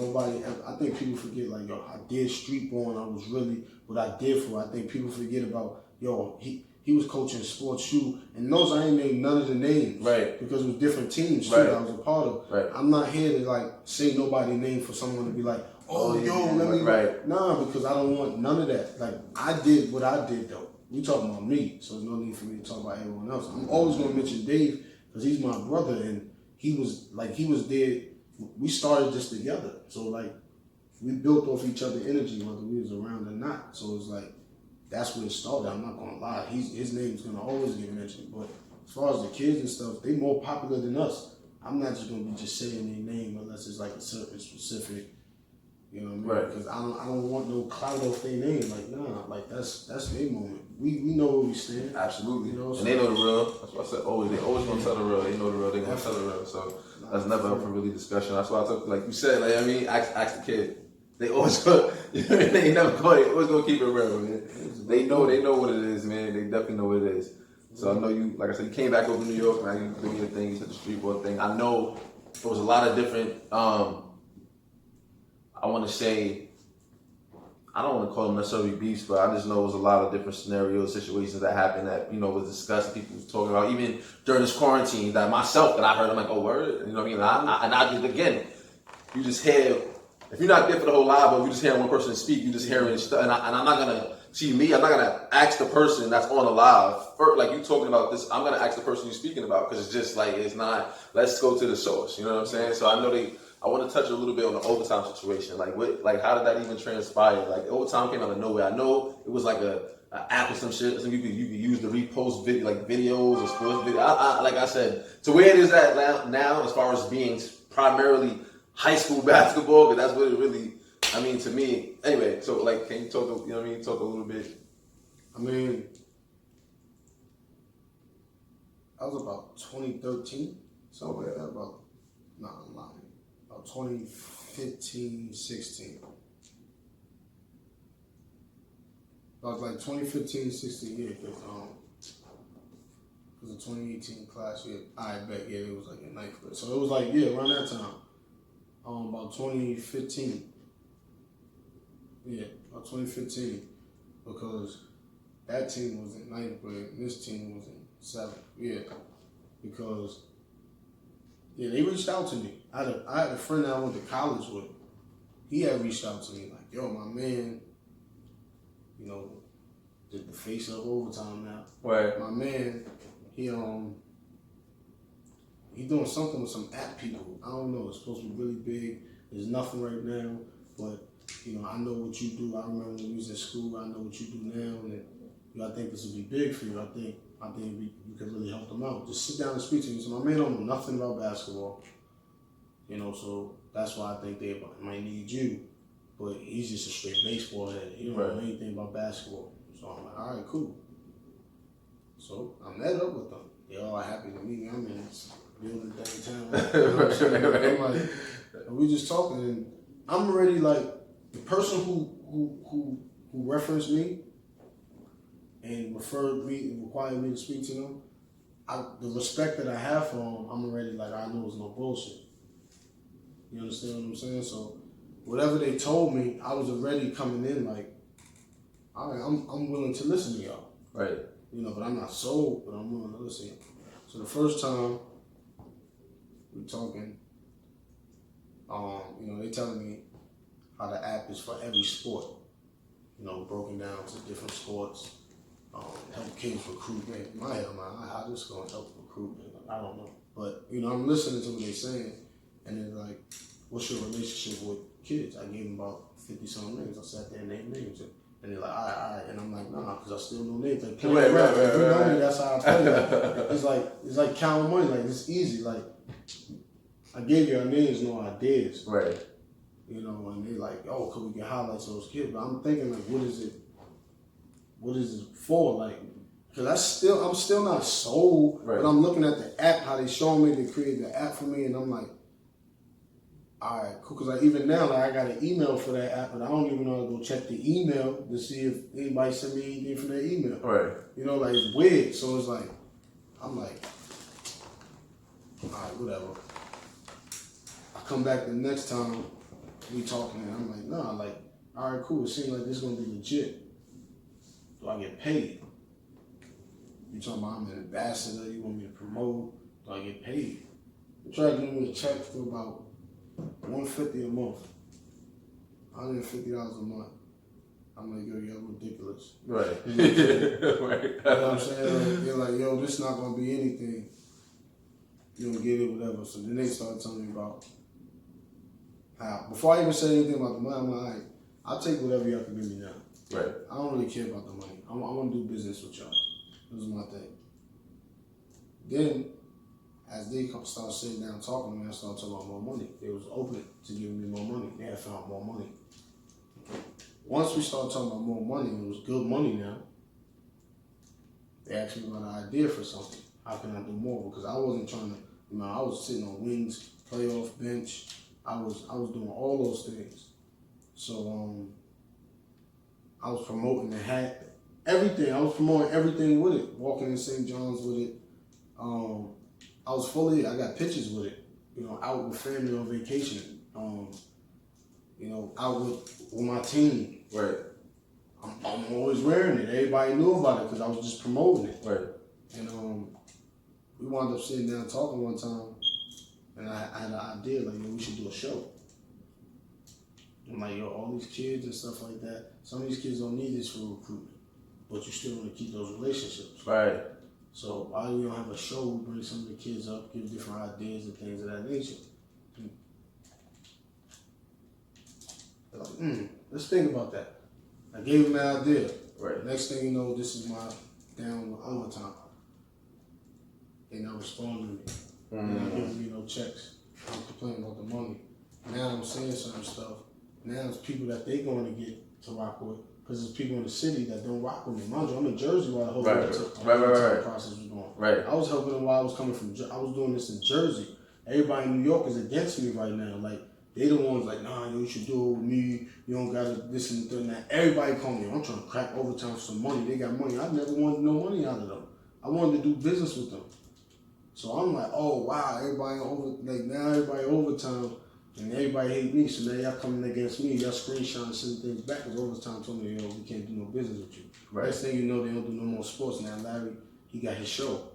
I think people forget like, yo, I did street ball and I was really what I did for it. I think people forget about, yo, he was coaching Sports U, and those I ain't named none of the names, right? Because it was different teams too right. that I was a part of. Right. I'm not here to like say nobody's name for someone to be like, oh, yo, let me right. Nah, because I don't want none of that. Like I did what I did though. We talking about me, so there's no need for me to talk about everyone else. I'm always gonna mention Dave because he's my brother, and he was there. We started this together, so like we built off each other's energy, whether we was around or not. So it's like that's where it started. I'm not gonna lie, his name's gonna always get mentioned. But as far as the kids and stuff, they more popular than us. I'm not just gonna be just saying their name unless it's like a certain specific. You know what I mean? Right. Because I don't want no clout off their name. Like, nah, like that's their moment. We know where we stand. Absolutely. You know, and they know the real. That's why I said always. They always gonna tell the real. They know the real. They gonna tell the real. So that's never up for really discussion. That's why I took, like you said, like I mean, ask the kid. They always go. You know, they never go. They always gonna keep it real, man. They know what it is, man. They definitely know what it is. So I know you, like I said, you came back over to New York, man. You doing your thing. You said the street ball thing. I know there was a lot of different. I want to say. I don't want to call them necessarily beefs, but I just know it was a lot of different scenarios, situations that happened that, you know, was discussed, people was talking about, even during this quarantine, that myself, that I heard, I'm like, oh, word? You know what I mean? And I just, again, you just hear, if you're not there for the whole live, but you just hear one person speak, you just hear it, and I'm not going to, see me, I'm not going to ask the person that's on the live, like you talking about this, I'm going to ask the person you're speaking about, because it's just like, it's not, let's go to the source, you know what I'm saying? So I know I want to touch a little bit on the overtime situation. Like how did that even transpire? Like overtime came out of nowhere. I know it was like a app or some shit. So you could use the repost videos or sports video. Like I said, to where it is at now as far as being primarily high school basketball, because that's what it really. I mean, to me, anyway. So like, can you talk? You know what I mean? Talk a little bit. I mean, I was about 2013, something like that. I'm lying. 2015, 16. I was like 2015, 16, yeah, because the 2018 class year, I bet, yeah, it was like in ninth grade. So it was like, yeah, around that time. About 2015. Yeah, about 2015. Because that team was in ninth grade and this team was in seventh. Yeah, because yeah, they reached out to me. I had a friend that I went to college with. He had reached out to me like, yo, my man, you know, the face of overtime now. Right. My man, he doing something with some app people. I don't know. It's supposed to be really big. There's nothing right now, but you know, I know what you do. I remember when you was in school. I know what you do now, and you know, I think this would be big for you. I think you could really help them out. Just sit down and speak to him. So my man don't know nothing about basketball. You know, so that's why I think they might need you. But he's just a straight baseball head. He don't know anything about basketball. So I'm like, all right, cool. So I met up with them. They all happy to meet me. I'm in this building downtown. You know what I'm saying? I'm like, and we just talking, and I'm already like the person who referenced me and required me to speak to them. The respect that I have for them, I'm already like, I know it's no bullshit. You understand what I'm saying? So whatever they told me, I was already coming in like, all right, I'm willing to listen to y'all. Right. You know, but I'm not sold, but I'm willing to listen. So the first time we talking, you know, they telling me how the app is for every sport. You know, broken down to different sports. Help kids recruit. Man, my hell, man, how this gonna help recruit? I don't know. But you know, I'm listening to what they're saying, and they're like, "What's your relationship with kids?" I gave them about 50-some names. I sat there and named names, and they're like, "All right," and I'm like, "Nah," because I still know names. Like, you know me, that's how I play. Like, it's like counting money. Like, it's easy. Like, I gave your names, no ideas. Right. You know, and they're like, "Oh, could we get highlights of those kids?" But I'm thinking, like, what is it? What is it for? Like, because I'm still not sold, right. But I'm looking at the app, how they show me, they created the app for me, and I'm like, all right, cool. Because like, even now, like, I got an email for that app, but I don't even know how to go check the email to see if anybody sent me anything from their email. Right. You know, like, it's weird. So it's like, I'm like, all right, whatever. I come back the next time we talking, and I'm like, nah, like, all right, cool. It seems like this is gonna be legit. Do I get paid? You talking about I'm an ambassador, you want me to promote, do I get paid? They try to give me a check for about $150 a month. $150 a month. I'm like, yo, you're ridiculous. Right. You know what I'm saying? Right. You know what I'm saying? They're like, yo, this is not gonna be anything. You don't get it, whatever. So then they started telling me about how, before I even say anything about the money, I'm like, all right, I'll take whatever y'all can give me now. Right. I don't really care about the money. I want to do business with y'all. This is my thing. Then, as they start sitting down talking to me, I started talking about more money. They was open to giving me more money. They had found more money. Once we started talking about more money, it was good money now. They asked me about an idea for something. How can I do more? Because I wasn't trying to, you know, I was sitting on wings, playoff bench. I was doing all those things. So, I was promoting the hat, everything. I was promoting everything with it. Walking in St. John's with it. I got pictures with it. You know, out with family on vacation. You know, out with my team. Right. I'm always wearing it. Everybody knew about it because I was just promoting it. Right. And we wound up sitting down talking one time, and I had an idea like, yo, we should do a show. I'm like, yo, all these kids and stuff like that, some of these kids don't need this for recruitment, but you still want to keep those relationships. Right. So why do you don't have a show, we bring some of the kids up, give different ideas and things of that nature? Like, let's think about that. I gave him an idea. Right. Next thing you know, this is my down with overtime. They not responding to me. They're not giving me no checks. I'm complaining about the money. Now I'm saying certain stuff. Now it's people that they going to get to rock with, because there's people in the city that don't rock with me. Mind you, I'm in Jersey while the whole process was going. Right. I was helping them while I was coming from. I was doing this in Jersey. Everybody in New York is against me right now. Like, they the ones like, nah, yo, you should do it with me. You don't gotta this and that. Now everybody call me. I'm trying to crack overtime for some money. They got money. I never wanted no money out of them. I wanted to do business with them. So I'm like, oh wow, everybody now everybody overtime. And everybody hate me, so now y'all coming against me. Y'all screenshotting and sending things back because overtime told me, yo, we can't do no business with you. Right. Next thing you know, they don't do no more sports. Now Larry, he got his show.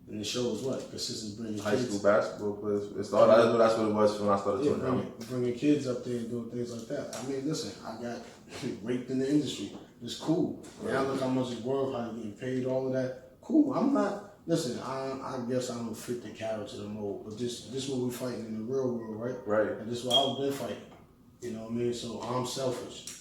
And it shows what? Consistently bringing High kids. school basketball players. I know that's what it was when I started Yeah, touring. bringing kids up there and doing things like that. I mean, listen, I got raped in the industry. It's cool. Now look how much it's worth, how you're getting paid, all of that. Cool. I'm not, listen, I guess I don't fit the character, the mold, but this what we're fighting in the real world, right? Right. And this is what I've been fighting. You know what I mean? So I'm selfish.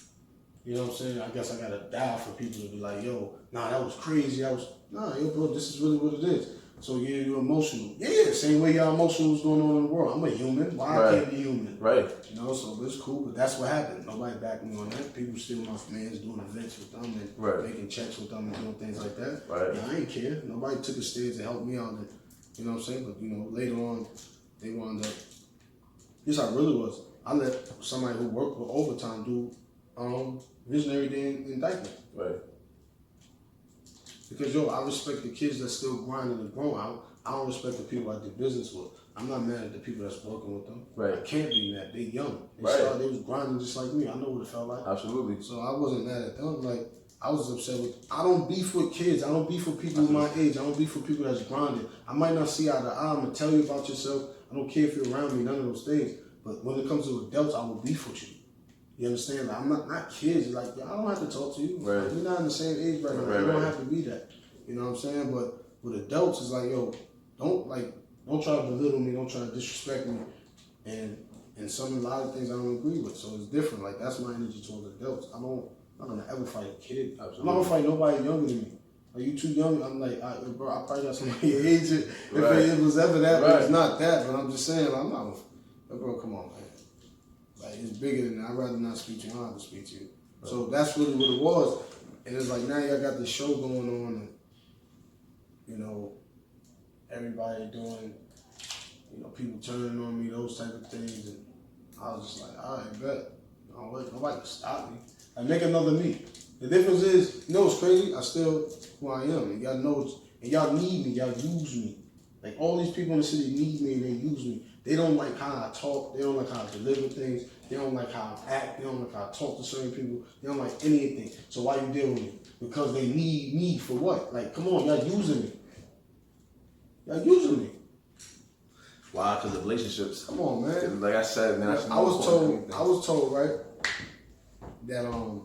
You know what I'm saying? I guess I gotta die for people to be like, yo, nah, that was crazy. Nah, yo, bro, this is really what it is. So yeah, you're emotional. Yeah, same way y'all emotional is going on in the world. I'm a human. Why I can't be human? Right. You know, so it's cool, but that's what happened. Nobody backed me on that. People steal my fans, doing events with them and making checks with them and doing things like that. Right. Yeah, I ain't care. Nobody took a stage to help me out. And, you know what I'm saying? But, you know, later on, they wound up. This how it really was. I let somebody who worked with overtime do visionary day indictment. Right. Because, yo, I respect the kids that still grinding and growing out. I don't respect the people I did business with. I'm not mad at the people that's working with them. Right. I can't be mad. They young. They was grinding just like me. I know what it felt like. Absolutely. So I wasn't mad at them. Like, I was upset with, I don't beef with kids. I don't beef with people my age. I don't beef with people that's grinding. I might not see eye to eye. I'm going to tell you about yourself. I don't care if you're around me, none of those things. But when it comes to adults, I will beef with you. You understand? Like, I'm not kids. Like, I don't have to talk to you. Right. We're not in the same age right now. You don't have to be that. You know what I'm saying? But with adults, it's like, yo, don't try to belittle me. Don't try to disrespect me. And a lot of things I don't agree with. So it's different. Like, that's my energy towards adults. I'm not gonna ever fight a kid. Absolutely. I'm not gonna fight nobody younger than me. Are you too young? I'm like, bro, I probably got somebody your age. If it was ever that, but it's not that. But I'm just saying, I'm not. Bro, come on, man. Like, it's bigger than that. I'd rather not speak to you. I don't have to speak to you. Right. So that's really what it was. And it's like, now y'all got this show going on, and you know, everybody doing, you know, people turning on me, those type of things. And I was just like, all right, bet. Nobody can stop me. I make another me. The difference is, you know what's crazy? I still who I am. And y'all know and y'all need me, y'all use me. Like, all these people in the city need me and they use me. They don't like how I talk. They don't like how I deliver things. They don't like how I act. They don't like how I talk to certain people. They don't like anything. So why you deal with me? Because they need me for what? Like, come on, y'all using me. Y'all using me. Wow, because of relationships. Come on, man. Like I said, man, I was told, right, that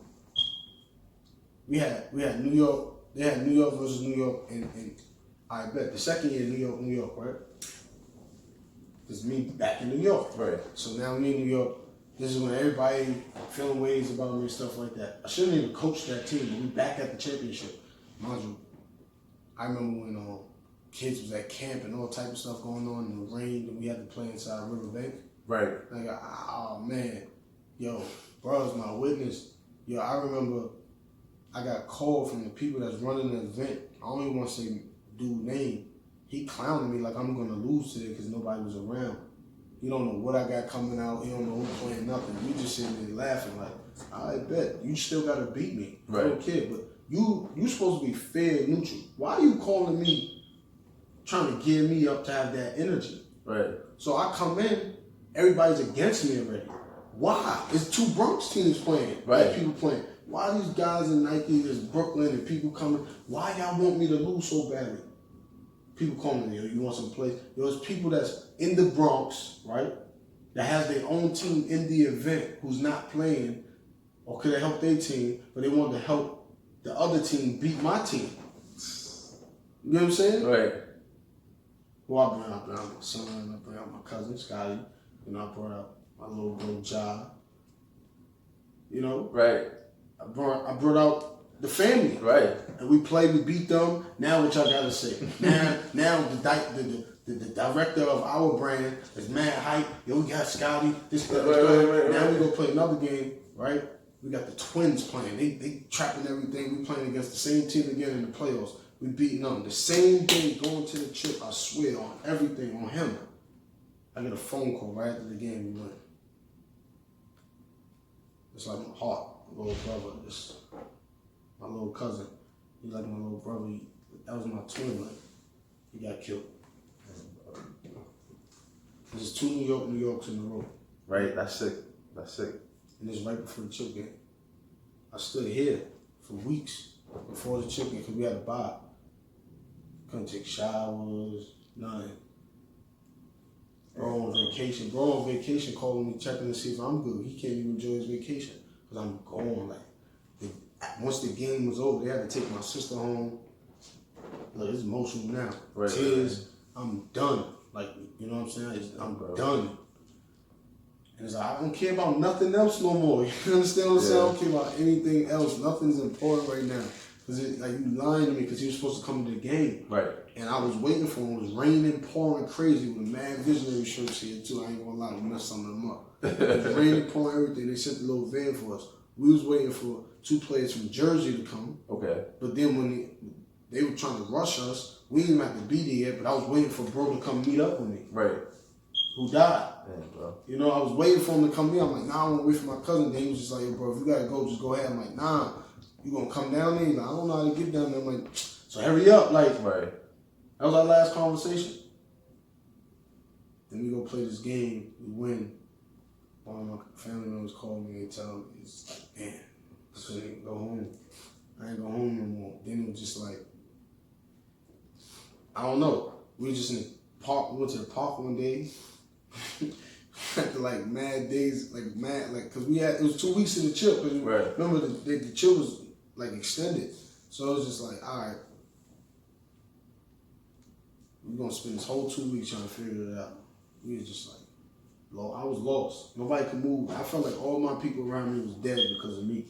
we had New York. They had New York versus New York, and I bet the second year New York, right? It's me back in New York. Right. So now me in New York, this is when everybody feeling ways about me and stuff like that. I shouldn't even coach that team, but we back at the championship. Mind you, I remember when kids was at camp and all type of stuff going on in the rain, and we had to play inside Riverbank. Right. Like, oh man, yo, bro's my witness. Yo, I remember I got called from the people that's running the event. I don't even want to say dude name. He clowning me like I'm gonna lose today because nobody was around. He don't know what I got coming out. He don't know who's playing nothing. We just sitting there laughing like, I bet you still gotta beat me. Right. I don't care, but you supposed to be fair and neutral. Why are you calling me, trying to gear me up to have that energy? Right. So I come in, everybody's against me already. Why? It's two Bronx teams playing. Right. People playing. Why these guys in Nike, there's Brooklyn and people coming? Why y'all want me to lose so badly? People call me, yo, you want some place? There's people that's in the Bronx, right? That has their own team in the event who's not playing or could have helped their team, but they wanted to help the other team beat my team. You know what I'm saying? Right. Well, I brought out my son, I brought out my cousin, Scotty. You know, I brought out my little bro, Ja. You know? Right. I brought out the family. Right. And we played, we beat them. Now what y'all gotta say? Now the director of our brand is mad hype. Yo, we got Scotty. Right. Now we gonna play another game, right? We got the Twins playing. They trapping everything. We playing against the same team again in the playoffs. We beating them. The same day going to the trip, I swear, on everything, on him. I get a phone call right after the game we win. It's like my heart, my little brother, just my little cousin. He's like my little brother. That was my twin. Like, he got killed. There's two New Yorks in a row. Right, that's sick. And it's right before the chip game. I stood here for weeks before the chip game because we had a bye. Couldn't take showers, nothing. Bro on vacation calling me, checking to see if I'm good. He can't even enjoy his vacation because I'm gone. Once the game was over, they had to take my sister home. Look, it's emotional now. Right, Tears, I'm done. Like, you know what I'm saying? I'm done. And it's like, I don't care about nothing else no more. You understand what I'm saying? I don't care about anything else. Nothing's important right now. Because like, you lying to me because he was supposed to come to the game. Right. And I was waiting for him. It was raining, pouring crazy with mad visionary shirts here too. I ain't gonna lie, we messed some of them up. It was raining, pouring, everything. They sent the little van for us. We was waiting for 2 players from Jersey to come. Okay. But then when they were trying to rush us, we didn't even have to be there yet, but I was waiting for bro to come meet up with me. Right. Who died. Damn, bro. You know, I was waiting for him to come meet. I'm like, nah, I want to wait for my cousin. Then he was just like, yo, bro, if you gotta go, just go ahead. I'm like, nah, you gonna come down there? He's like, I don't know how to get down there. I'm like, so hurry up. Like, right. That was our last conversation. Then we go play this game. We win. One of my family members called me and tell me, it's like, man, I couldn't go home. I ain't go home no more. Then it was just like, I don't know. We were just in the park. We went to the park one day. After like mad days, cause it was 2 weeks of the trip. Right. Remember the trip was like extended. So it was just like, all right. We're gonna spend this whole 2 weeks trying to figure it out. We was just like, I was lost. Nobody could move. I felt like all my people around me was dead because of me.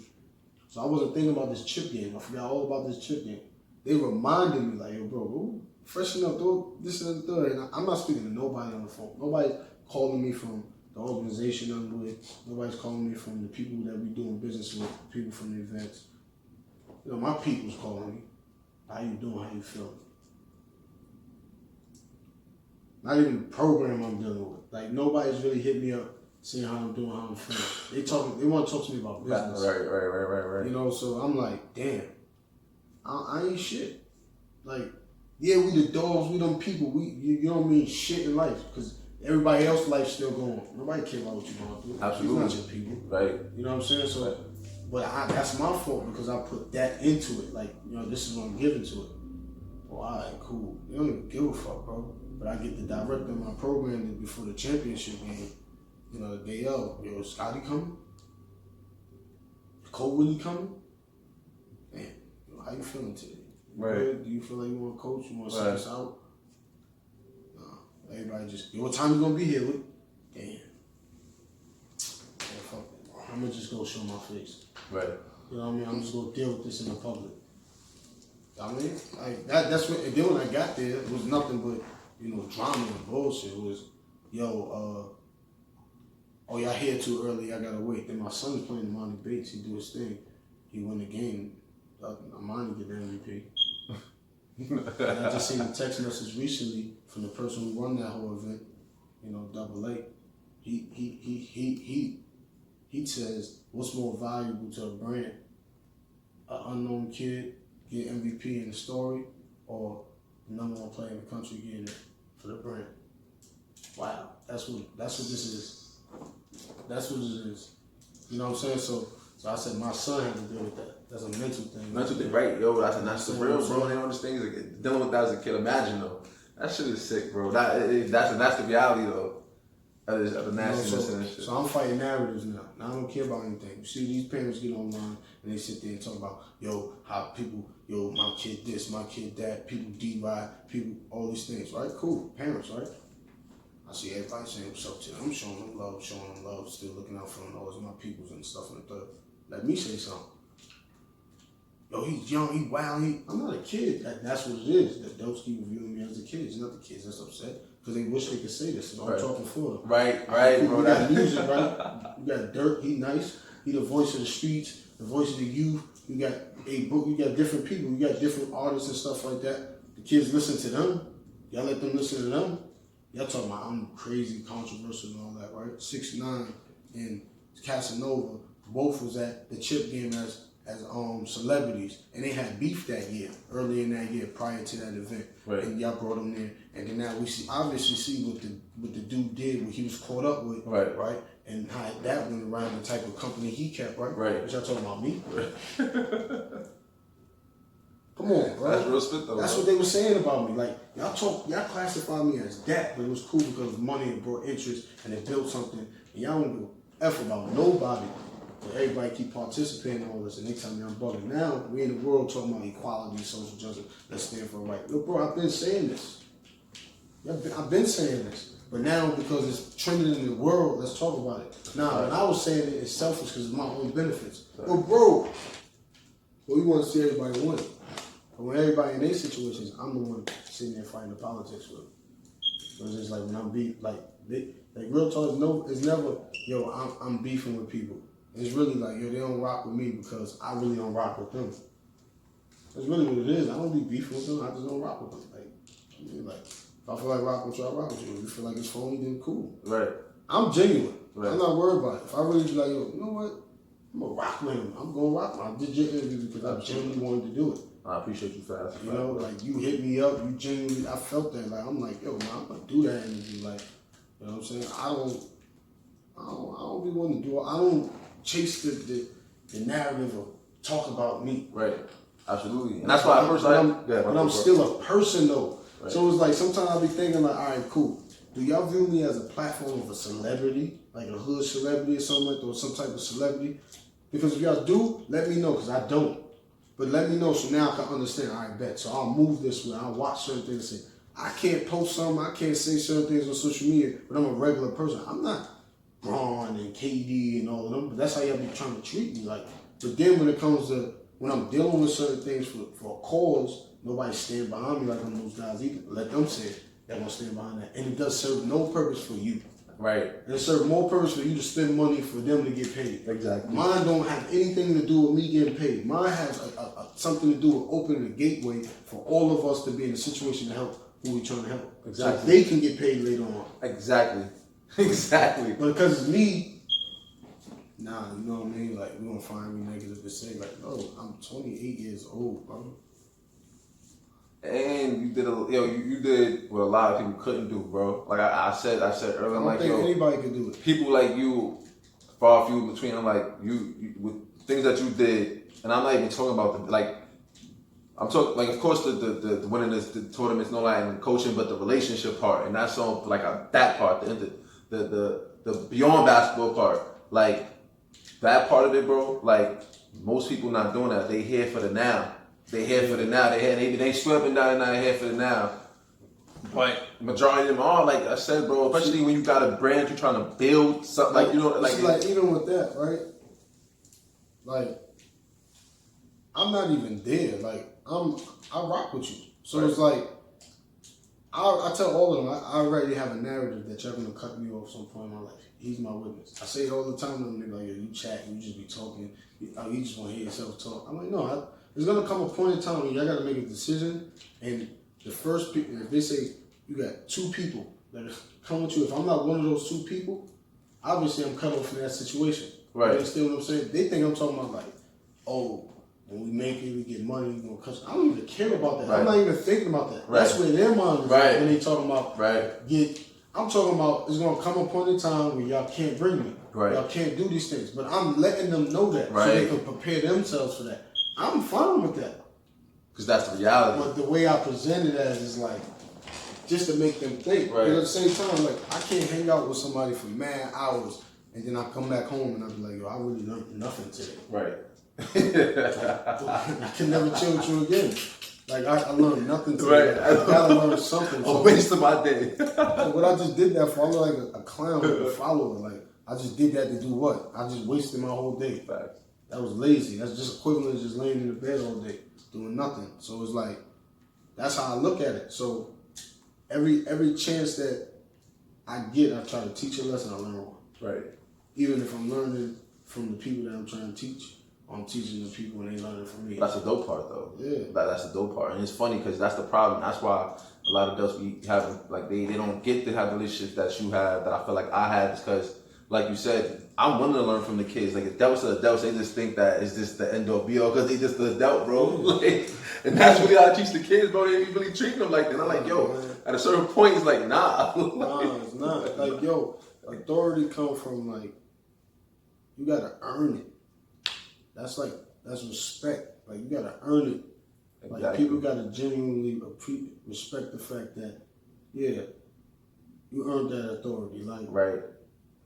So I wasn't thinking about this chip game. I forgot all about this chip game. They reminded me like, yo, bro, freshen up, do this and the third. And I'm not speaking to nobody on the phone. Nobody's calling me from the organization I'm with. Nobody's calling me from the people that we doing business with, people from the events. You know, my people's calling me. How you doing? How you feeling? Not even the program I'm dealing with. Like, nobody's really hit me up seeing how I'm doing, how I'm feeling. They want to talk to me about business. Right. You know, so I'm like, damn, I ain't shit. Like, yeah, we the dogs, we them people. You don't mean shit in life because everybody else's life's still going. Nobody cares about what you're going through. Absolutely. It's not your people. Right. You know what I'm saying? So, but that's my fault because I put that into it. Like, you know, this is what I'm giving to it. Well, all right, cool. You don't even give a fuck, bro. But I get the director of my program before the championship game. You know, the day of, yo, is Scotty coming? Cole Willie coming? Man, yo, how you feeling today? Right. Good? Do you feel like you want to coach? You want to send us out? No. Everybody just, yo, what time you going to be here with? Damn. Yeah, fuck it. I'm going to just go show my face. Right. You know what I mean? I'm just going to deal with this in the public. I mean, like, that's what, and then when I got there, it was nothing but, you know, drama and bullshit. It was, yo, oh, y'all here too early, I gotta wait. Then my son's playing Amani Bates, he do his thing. He won the game. Amani get the MVP. And I just seen a text message recently from the person who run that whole event, you know, Double A. He says, what's more valuable to a brand? An unknown kid get MVP in the story, or the #1 player in the country getting it for the brand? Wow, that's what this is. That's what it is. You know what I'm saying? So I said my son had to deal with that. That's a mental thing. Mental thing, right? Yo, that's the real, bro. They don't understand things. Dealing with that as a kid, imagine though. That shit is sick, bro. That's the reality though. Of the nastiness and shit. So I'm fighting narratives now. Now I don't care about anything. You see, these parents get online and they sit there and talk about, yo, how people, yo, my kid this, my kid that, people DY, people, all these things, right? Cool, parents, right? I see everybody saying what's up to them. I'm showing them love, still looking out for them, all my peoples and stuff and the third. Let me say something. Yo, he's young, he wild, I'm not a kid. That's what it is. The adults keep viewing me as a kid. It's not the kids that's upset. Because they wish they could say this. So I'm talking for them. Right, bro. We got music, right? We got Dirk, he nice. He the voice of the streets, the voice of the youth. You got you got different people. You got different artists and stuff like that. The kids listen to them. Y'all let them listen to them. Y'all talking about I'm crazy, controversial and all that, right? 6ix9ine and Casanova both was at the chip game as celebrities, and they had beef that year, early in that year, prior to that event. Right. And y'all brought them there, and then now we obviously see what the dude did, what he was caught up with, right? And how that went around, the type of company he kept, right? Right. But y'all talking about me? Come on, bro. That's real spit though. That's what they were saying about me. Like, y'all classify me as that, but it was cool because money had brought interest and it built something. And y'all don't give a F about nobody. But everybody keep participating in all this, and they tell me I'm bugging. Now, we in the world talking about equality, social justice, let's stand for right. Look, bro, I've been saying this. I've been saying this. But now, because it's trending in the world, let's talk about it. Now, when I was saying it, it's selfish because of my own benefits. But, bro, we want to see everybody win. But when everybody in their situations, I'm the one sitting there fighting the politics with them. Because it's like when I'm beat, like real talk, it's never, yo, I'm beefing with people. It's really like, yo, they don't rock with me because I really don't rock with them. That's really what it is. I don't be beefing with them. I just don't rock with them. Like, if I feel like rocking with you, I rock with you. If you feel like it's phony, then cool. Right. I'm genuine. Right. I'm not worried about it. If I really be like, yo, you know what? I'm going to rock with him. I'm going to rock with him. I did your interview because I genuinely wanted to do it. I appreciate you for asking. You know, like you hit me up, you genuinely, I felt that. Like, I'm like, yo, man, I'm going to do that interview. Like, you know what I'm saying? I don't be wanting to do it. I don't chase the narrative of talk about me. Right. Absolutely. And that's why I'm still a person though. Right. So it's like sometimes I'll be thinking like, all right, cool. Do y'all view me as a platform of a celebrity, like a hood celebrity or something like that, or some type of celebrity? Because if y'all do, let me know, because I don't. But let me know so now I can understand. All right, bet. So I'll move this way. I'll watch certain things and say, I can't post something, I can't say certain things on social media, but I'm a regular person. I'm not Braun and KD and all of them, but that's how y'all be trying to treat me. Like, but then when it comes to, when I'm dealing with certain things for a cause, nobody stand behind me like I'm those guys either. Let them say it. They're going to stand behind that. And it does serve no purpose for you. Right. And it serves more purpose for you to spend money for them to get paid. Exactly. Mine don't have anything to do with me getting paid. Mine has something to do with opening a gateway for all of us to be in a situation to help who we're trying to help. Exactly. So they can get paid later on. Exactly. Exactly. But because it's me, nah, you know what I mean? Like, we're going to find me negative to say, like, oh, I'm 28 years old, bro. And you did what a lot of people couldn't do, bro. Like I said earlier, I don't like, think yo, anybody could do it. people like you, far few between them, like you with things that you did, and I'm not even talking about I'm talking, like, of course the winning the tournaments, no like in coaching, but the relationship part, and that's on like that part, the beyond basketball part, like that part of it, bro. Like most people not doing that. They here for the now. They here for the now. They sweating down and not here for the now. But majority of them are, like I said, bro. Especially when you got a brand you're trying to build something, like, you know, like see, like even with that, right? Like, I'm not even there. Like, I rock with you. So right. It's like, I tell all of them, I already have a narrative that you're gonna cut me off some point in my life. He's my witness. I say it all the time to them. They're like, yo, you chatting, you just be talking, you just want to hear yourself talk. I'm like, no, there's gonna come a point in time when y'all gotta make a decision, and the first people, if they say you got two people that are coming with you, if I'm not one of those two people, obviously I'm cut off from that situation. Right. You understand what I'm saying? They think I'm talking about like, oh, when we make it, we get money, we're gonna cut. I don't even care about that. Right. I'm not even thinking about that. Right. That's where their mind is right. When they talking about I'm talking about it's gonna come a point in time where y'all can't bring me. Right. Y'all can't do these things. But I'm letting them know that so they can prepare themselves for that. I'm fine with that. Because that's the reality. But the way I present it as is like, just to make them think. Right. But at the same time, like, I can't hang out with somebody for mad hours and then I come back home and I be like, yo, I really learned nothing today. Right. I can never chill with you again. Like, I learned nothing today. Right. I gotta learn something. A waste of my day. What I just did that for, I look like a clown, like a follower. Like, I just did that to do what? I just wasted my whole day. Facts. That was lazy. That's just equivalent to just laying in the bed all day, doing nothing. So it's like, that's how I look at it. So every chance that I get, I try to teach a lesson, I learn one. Right. Even if I'm learning from the people that I'm trying to teach, I'm teaching the people and they learning from me. That's the dope part, though. Yeah. That's the dope part. And it's funny because that's the problem. That's why a lot of adults be having, like, they don't get to have relationships that you have, that I feel like I have, because, like you said, I'm willing to learn from the kids. Like, adults are adults, they just think that it's just the end all be all because they just the adult, bro. Like, and that's really how I teach the kids, bro. They ain't really treating them like that. I'm like, yo, at a certain point, it's like, nah. Nah, it's not. Like, yo, authority comes from, like, you gotta earn it. That's respect. Like, you gotta earn it. Exactly. Like, people got to genuinely respect the fact that, yeah, you earned that authority. Like, right.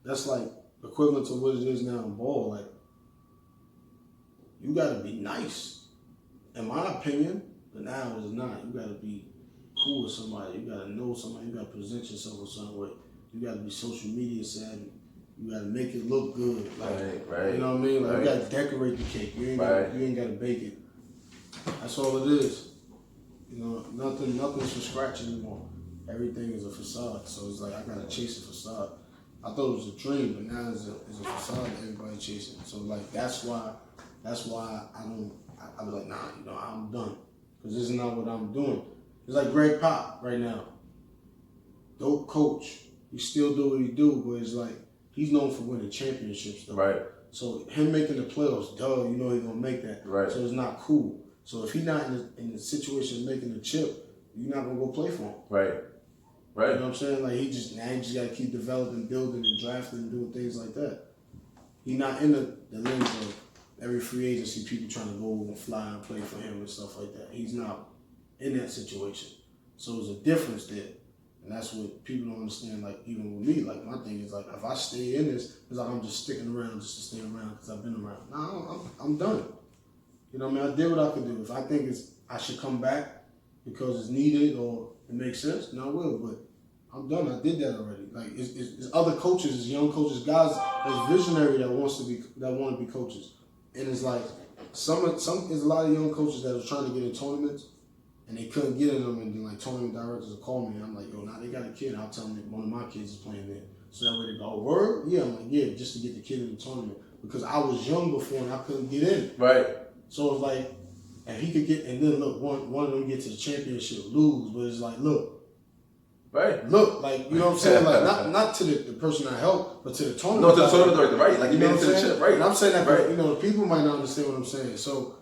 That's like equivalent to what it is now in ball. Like, you got to be nice. In my opinion, but now it's not. You got to be cool with somebody. You got to know somebody. You got to present yourself a certain way. You got to be social media savvy. You got to make it look good. Like, right. You know what I mean? Like, right. you got to decorate the cake. You ain't got to bake it. That's all it is. You know, nothing's from scratch anymore. Everything is a facade. So it's like, I got to chase a facade. I thought it was a dream, but now it's a facade that everybody chasing. So like, that's why I be like, nah, you know, I'm done. Because this is not what I'm doing. It's like Greg Pop right now. Dope coach. He still do what he do, but it's like, he's known for winning championships though. Right. So him making the playoffs, duh, you know he's gonna make that. Right. So it's not cool. So if he's not in the situation of making the chip, you're not gonna go play for him. Right. Right. You know what I'm saying? Like, he just gotta keep developing, building, and drafting, and doing things like that. He's not in the lens of every free agency, people trying to go and fly and play for him and stuff like that. He's not in that situation. So there's a difference there. And that's what people don't understand, like, even with me. Like, my thing is, like, if I stay in this, it's like I'm just sticking around just to stay around because I've been around. Nah, I'm done. You know what I mean? I did what I could do. If I think I should come back because it's needed or it makes sense, then I will. But I'm done. I did that already. Like, it's other coaches, it's young coaches, guys that's visionary that want to be coaches. And it's like, there's a lot of young coaches that are trying to get in tournaments and they couldn't get in them, and then like tournament directors will call me and I'm like, yo, now they got a kid. I'll tell them that one of my kids is playing there. So that way they go, oh, word? Yeah, I'm like, yeah, just to get the kid in the tournament. Because I was young before and I couldn't get in. Right. So it's like, and he could get, and then look, one of them get to the championship, lose, but it's like, look, right, look, like, you know what I'm saying? Like, not to the person I helped, but to the tournament. No, to the tournament director, right? Like, you made it to the chip, right? And I'm saying that, right. You know, people might not understand what I'm saying. So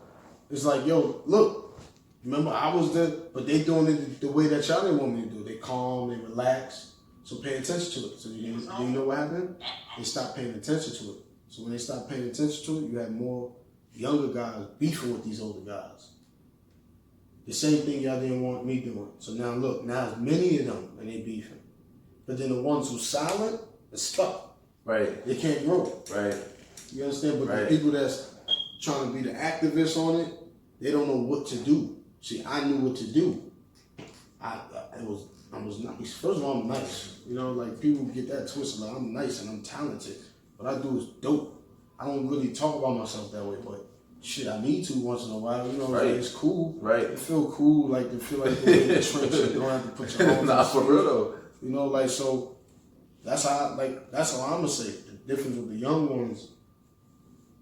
it's like, yo, look, remember I was there, but they doing it the way that y'all didn't want me to do. They calm, they relax. So pay attention to it. So you know what happened? They stopped paying attention to it. So when they stopped paying attention to it, you had more younger guys beefing with these older guys. The same thing y'all didn't want me doing. So now look, now there's many of them and they beefing. But then the ones who's silent are stuck. Right. They can't grow. Right. You understand? But right. The people that's trying to be the activists on it, they don't know what to do. See, I knew what to do. I was nice. First of all, I'm nice. You know, like, people get that twisted. Like, I'm nice and I'm talented. What I do is dope. I don't really talk about myself that way, but shit, I need to once in a while. You know, right. Like, it's cool. Right. It feel cool, like, to feel like you're in the trench and you don't have to put your arms Nah, for real though. You know, like, so that's how I'm gonna say it. The difference with the young ones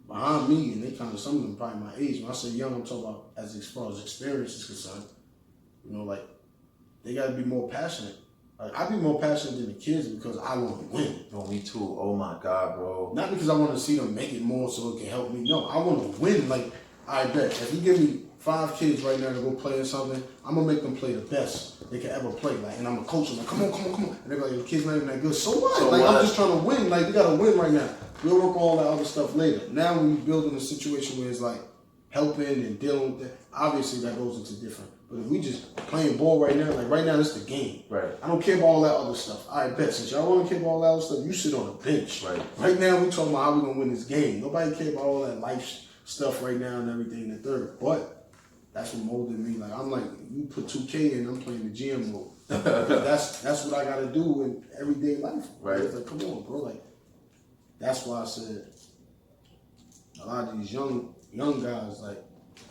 behind me, and they kind of, some of them probably my age. When I say young, I'm talking about as far as experience is concerned. You know, like, they gotta be more passionate. Like, I be more passionate than the kids because I want to win. No, me too. Oh my God, bro. Not because I want to see them make it more so it can help me. No, I want to win. Like, I bet if you give me 5 kids right now to go play in something, I'm gonna make them play the best they can ever play. Like, and I'm gonna coach them. Like, come on. And they're like, your kid's not even that good. So what? So like, what? I'm just trying to win. Like, we gotta win right now. We'll work on all that other stuff later. Now when you build in a situation where it's like helping and dealing with that, obviously that goes into different. But if we just playing ball right now, like right now, it's the game. Right. I don't care about all that other stuff. I bet since y'all want to care about all that other stuff, you sit on the bench. Right. Right now, we talking about how we gonna win this game. Nobody care about all that life stuff right now and everything in the third. But that's what molded me. Like, I'm like, you put 2K in, I'm playing the GM mode. that's what I gotta do in everyday life. Right. It's like, come on, bro. Like, that's why I said a lot of these young guys, like,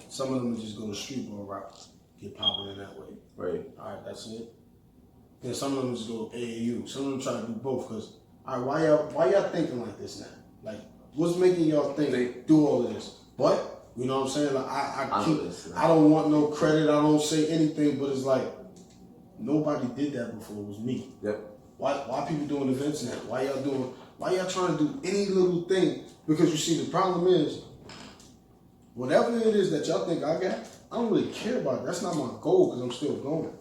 some of them just go to street ball route. Get popping in that way. Right. All right, that's it. Then some of them just go AAU. Some of them try to do both. Cause, all right, why y'all thinking like this now? Like, what's making y'all do all of this? But you know what I'm saying? Like, I don't want no credit. I don't say anything. But it's like nobody did that before. It was me. Yep. Why people doing events now? Why y'all trying to do any little thing? Because you see, the problem is, whatever it is that y'all think I got, I don't really care about it. That's not my goal because I'm still going.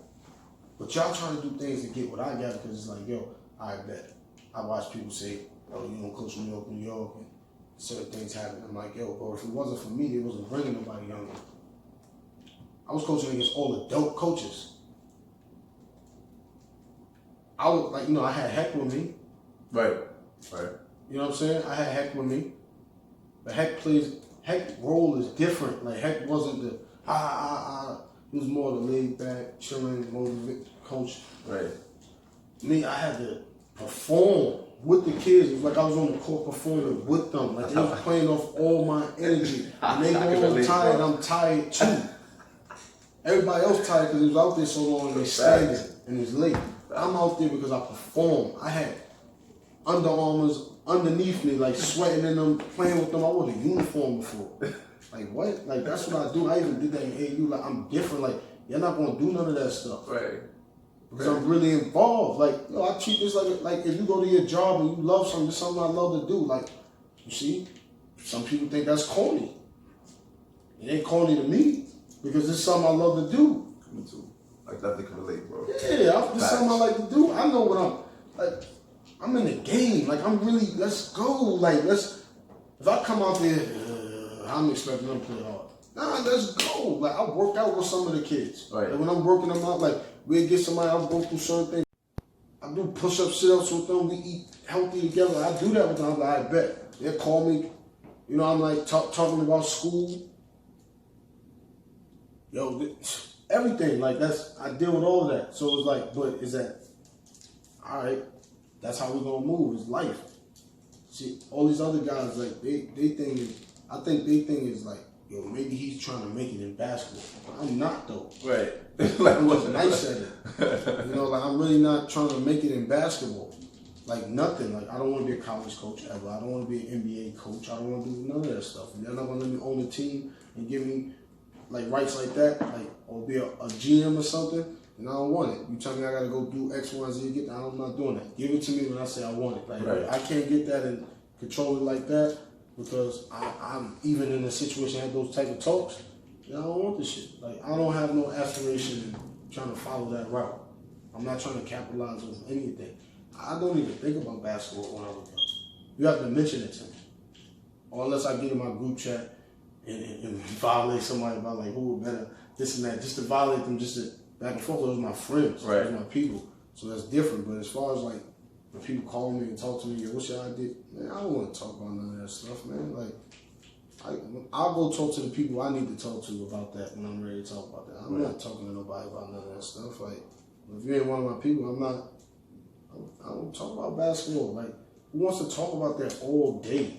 But y'all trying to do things to get what I got because it's like, yo, I bet. I watch people say, oh, you don't coach New York, and certain things happen. I'm like, yo, bro, if it wasn't for me, they wasn't bringing nobody younger. I was coaching against all adult coaches. I was like, I had Heck with me. Right. You know what I'm saying? I had Heck with me. But Heck role is different. Like Heck wasn't the He was more the laid back, chilling, motivated coach. Right. Me, I had to perform with the kids. It was like I was on the court performing with them. Like they was playing off all my energy. And they go tired, I'm tired too. Everybody else tired because he was out there so long and they standing and it's late. I'm out there because I performed. I had Under Armours underneath me, like sweating in them, playing with them. I wore a uniform before. Like what? Like that's what I do. I even did that in AU. Like I'm different. Like you're not gonna do none of that stuff. Right. Because I'm really involved. Like, I treat this like if you go to your job and you love something, it's something I love to do. Like, you see, some people think that's corny. It ain't corny to me because it's something I love to do. Me too. Like that they can relate, bro. Yeah, it's something I like to do. I know what I'm like. I'm in the game. Like I'm really. Let's go. Like if I come out there, I'm expecting them to play hard. Nah, let's go. Like I work out with some of the kids. Right. Like when I'm working them out, like we get somebody. I'll go through certain things. I do push-up, sit-ups with them. We eat healthy together. I do that with them. I'm like, I bet they'll call me. I'm like talking about school. Everything like I deal with all of that. So it's like, but is that all right? That's how we're gonna move. It's life. See, all these other guys like they think is, I think they think is like, maybe he's trying to make it in basketball. I'm not though. Right. Like I'm just nice at it. Like I'm really not trying to make it in basketball. Like nothing. Like I don't want to be a college coach ever. I don't want to be an NBA coach. I don't want to do none of that stuff. And they're not gonna let me own a team and give me like rights like that, like or be a GM or something. And I don't want it. You tell me I gotta go do X, Y, and Z, get that. I'm not doing that. Give it to me when I say I want it. Like right. I can't get that and control it like that because I'm even in a situation I have those type of talks. I don't want this shit. Like I don't have no aspiration in trying to follow that route. I'm not trying to capitalize on anything. I don't even think about basketball when I wake up. You have to mention it to me. Or unless I get in my group chat and violate somebody about like who better this and that, just to violate them, just to back and forth. Those are my friends, right. Those are my people. So that's different. But as far as like when people call me and talk to me, what's your idea? Man, I don't want to talk about none of that stuff, man. Like I'll go talk to the people I need to talk to about that when I'm ready to talk about that. I'm not talking to nobody about none of that stuff. Like if you ain't one of my people, I don't talk about basketball. Like who wants to talk about that all day?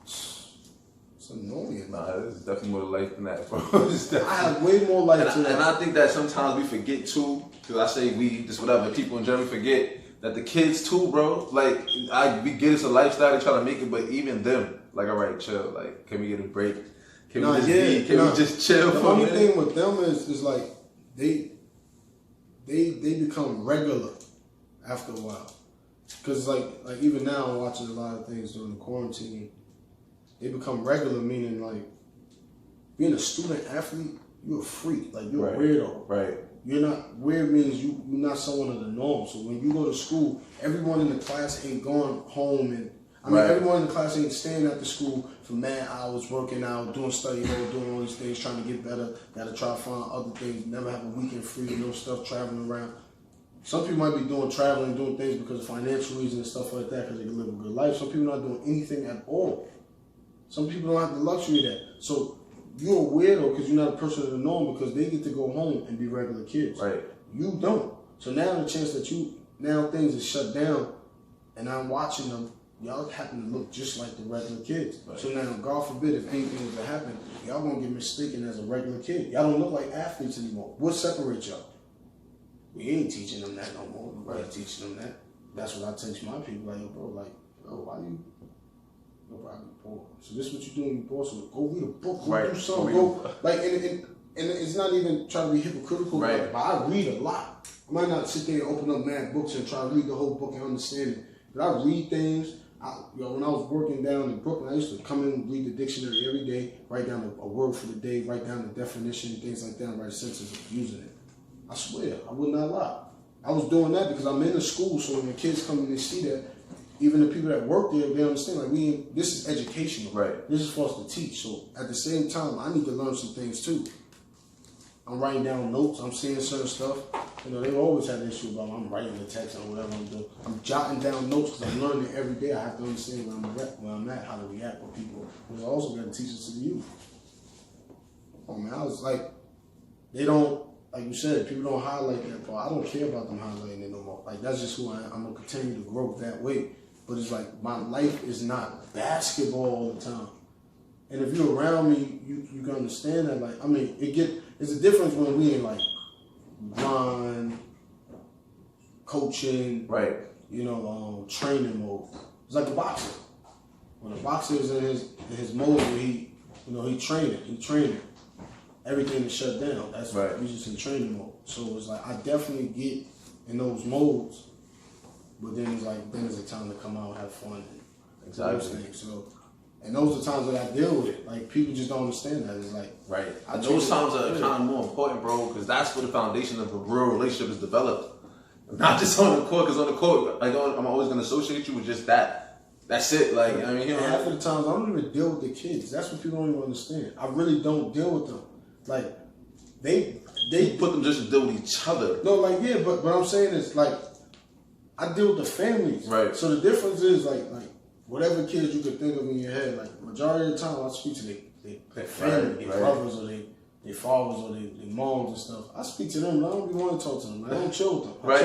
It's annoying. Nah, this is definitely more life than that, bro. I have way more life to that. And I think that sometimes we forget too, because I say we, just whatever, people in general forget that the kids too, bro. Like, we get it's a lifestyle, they try to make it, but even them, like, all right, chill. Like, can we get a break? Can we just chill the for a minute? The only thing with them is like, they become regular after a while. Because like even now, I'm watching a lot of things during the quarantine. They become regular, meaning like being a student athlete, you're a freak. Like you're a weirdo. Right. You're not weird means you're not someone of the norm. So when you go to school, everyone in the class ain't going home and everyone in the class ain't staying at the school for mad hours, working out, doing study hall, doing all these things, trying to get better. Gotta try to find other things. Never have a weekend free, no stuff traveling around. Some people might be doing traveling, doing things because of financial reasons and stuff like that, because they can live a good life. Some people not doing anything at all. Some people don't have the luxury of that. So you're a weirdo because you're not a person of the norm because they get to go home and be regular kids. Right. You don't. So now the chance that now things are shut down and I'm watching them, y'all happen to look just like the regular kids. Right. So now, God forbid, if anything was to happen, y'all gonna get mistaken as a regular kid. Y'all don't look like athletes anymore. What separates y'all? We ain't teaching them that no more. We ain't teaching them that. That's what I teach my people. Like, why you... No problem, poor. So this is what you doing in Boston. Go read a book, go do something. And it's not even trying to be hypocritical, but I read a lot. I might not sit there and open up mad books and try to read the whole book and understand it. But I read things. When I was working down in Brooklyn, I used to come in and read the dictionary every day, write down a word for the day, write down the definition, things like that, write sentences of using it. I swear, I would not lie. I was doing that because I'm in the school, so when the kids come and they see that, even the people that work there, they understand, like, this is educational. Right. This is for us to teach. So at the same time, I need to learn some things too. I'm writing down notes. I'm seeing certain stuff. You know, they've always had an issue about I'm writing the text or whatever I'm doing. I'm jotting down notes because I'm learning every day. I have to understand where I'm at, how to react with people. Because I also got to teach it to the youth. Oh man, I was like, they don't, like you said, people don't highlight that part. I don't care about them highlighting it no more. Like, that's just who I am. I'm going to continue to grow that way. But it's like, my life is not basketball all the time. And if you're around me, you can understand that. Like, I mean, it's a difference when we in like grind, coaching, right? You know, training mode. It's like a boxer. When a boxer is in his mode where he training. Everything is shut down. That's right. He's just in training mode. So it's like I definitely get in those modes, but then it's like there's a time to come out and have fun and those things. So. And those are times that I deal with it. Like, people just don't understand that. It's like... Right. And those times are kind of more important, bro, because that's where the foundation of a real relationship is developed. Not just on the court, because on the court, like, I'm always going to associate you with just that. That's it. Like, I mean, half of the times, I don't even deal with the kids. That's what people don't even understand. I really don't deal with them. Like, they put them just to deal with each other. No, like, yeah, but what I'm saying is, like, I deal with the families. Right. So the difference is, like, whatever kids you could think of in your head, like, majority of the time I speak to their family, their brothers or their fathers or their moms and stuff. I speak to them, but I don't be wanting to talk to them. I don't chill with them. I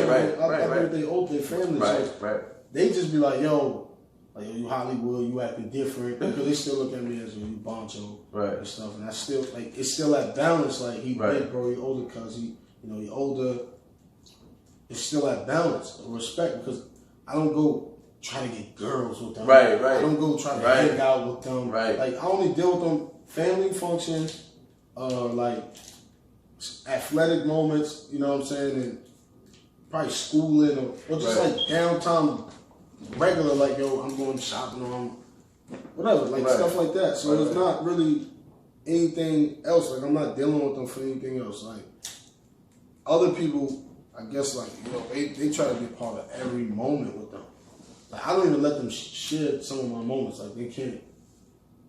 deal with their family. Right. They just be like, yo, you Hollywood, you acting different. Because they still look at me as you BONCHO and stuff. And I still, like, it's still that balance. Like, he big, bro, he older cuz he older. It's still that balance of respect because I don't go try to get girls with them. Right. I don't go try to hang out with them. Right. Like, I only deal with them family functions, like athletic moments, you know what I'm saying, and probably schooling or just like downtime, regular, like, yo, I'm going shopping on whatever, like stuff like that. So it's not really anything else. Like, I'm not dealing with them for anything else. Like, other people, I guess, like, you know, they try to be part of every moment with them. Like, I don't even let them share some of my moments. Like, they can't.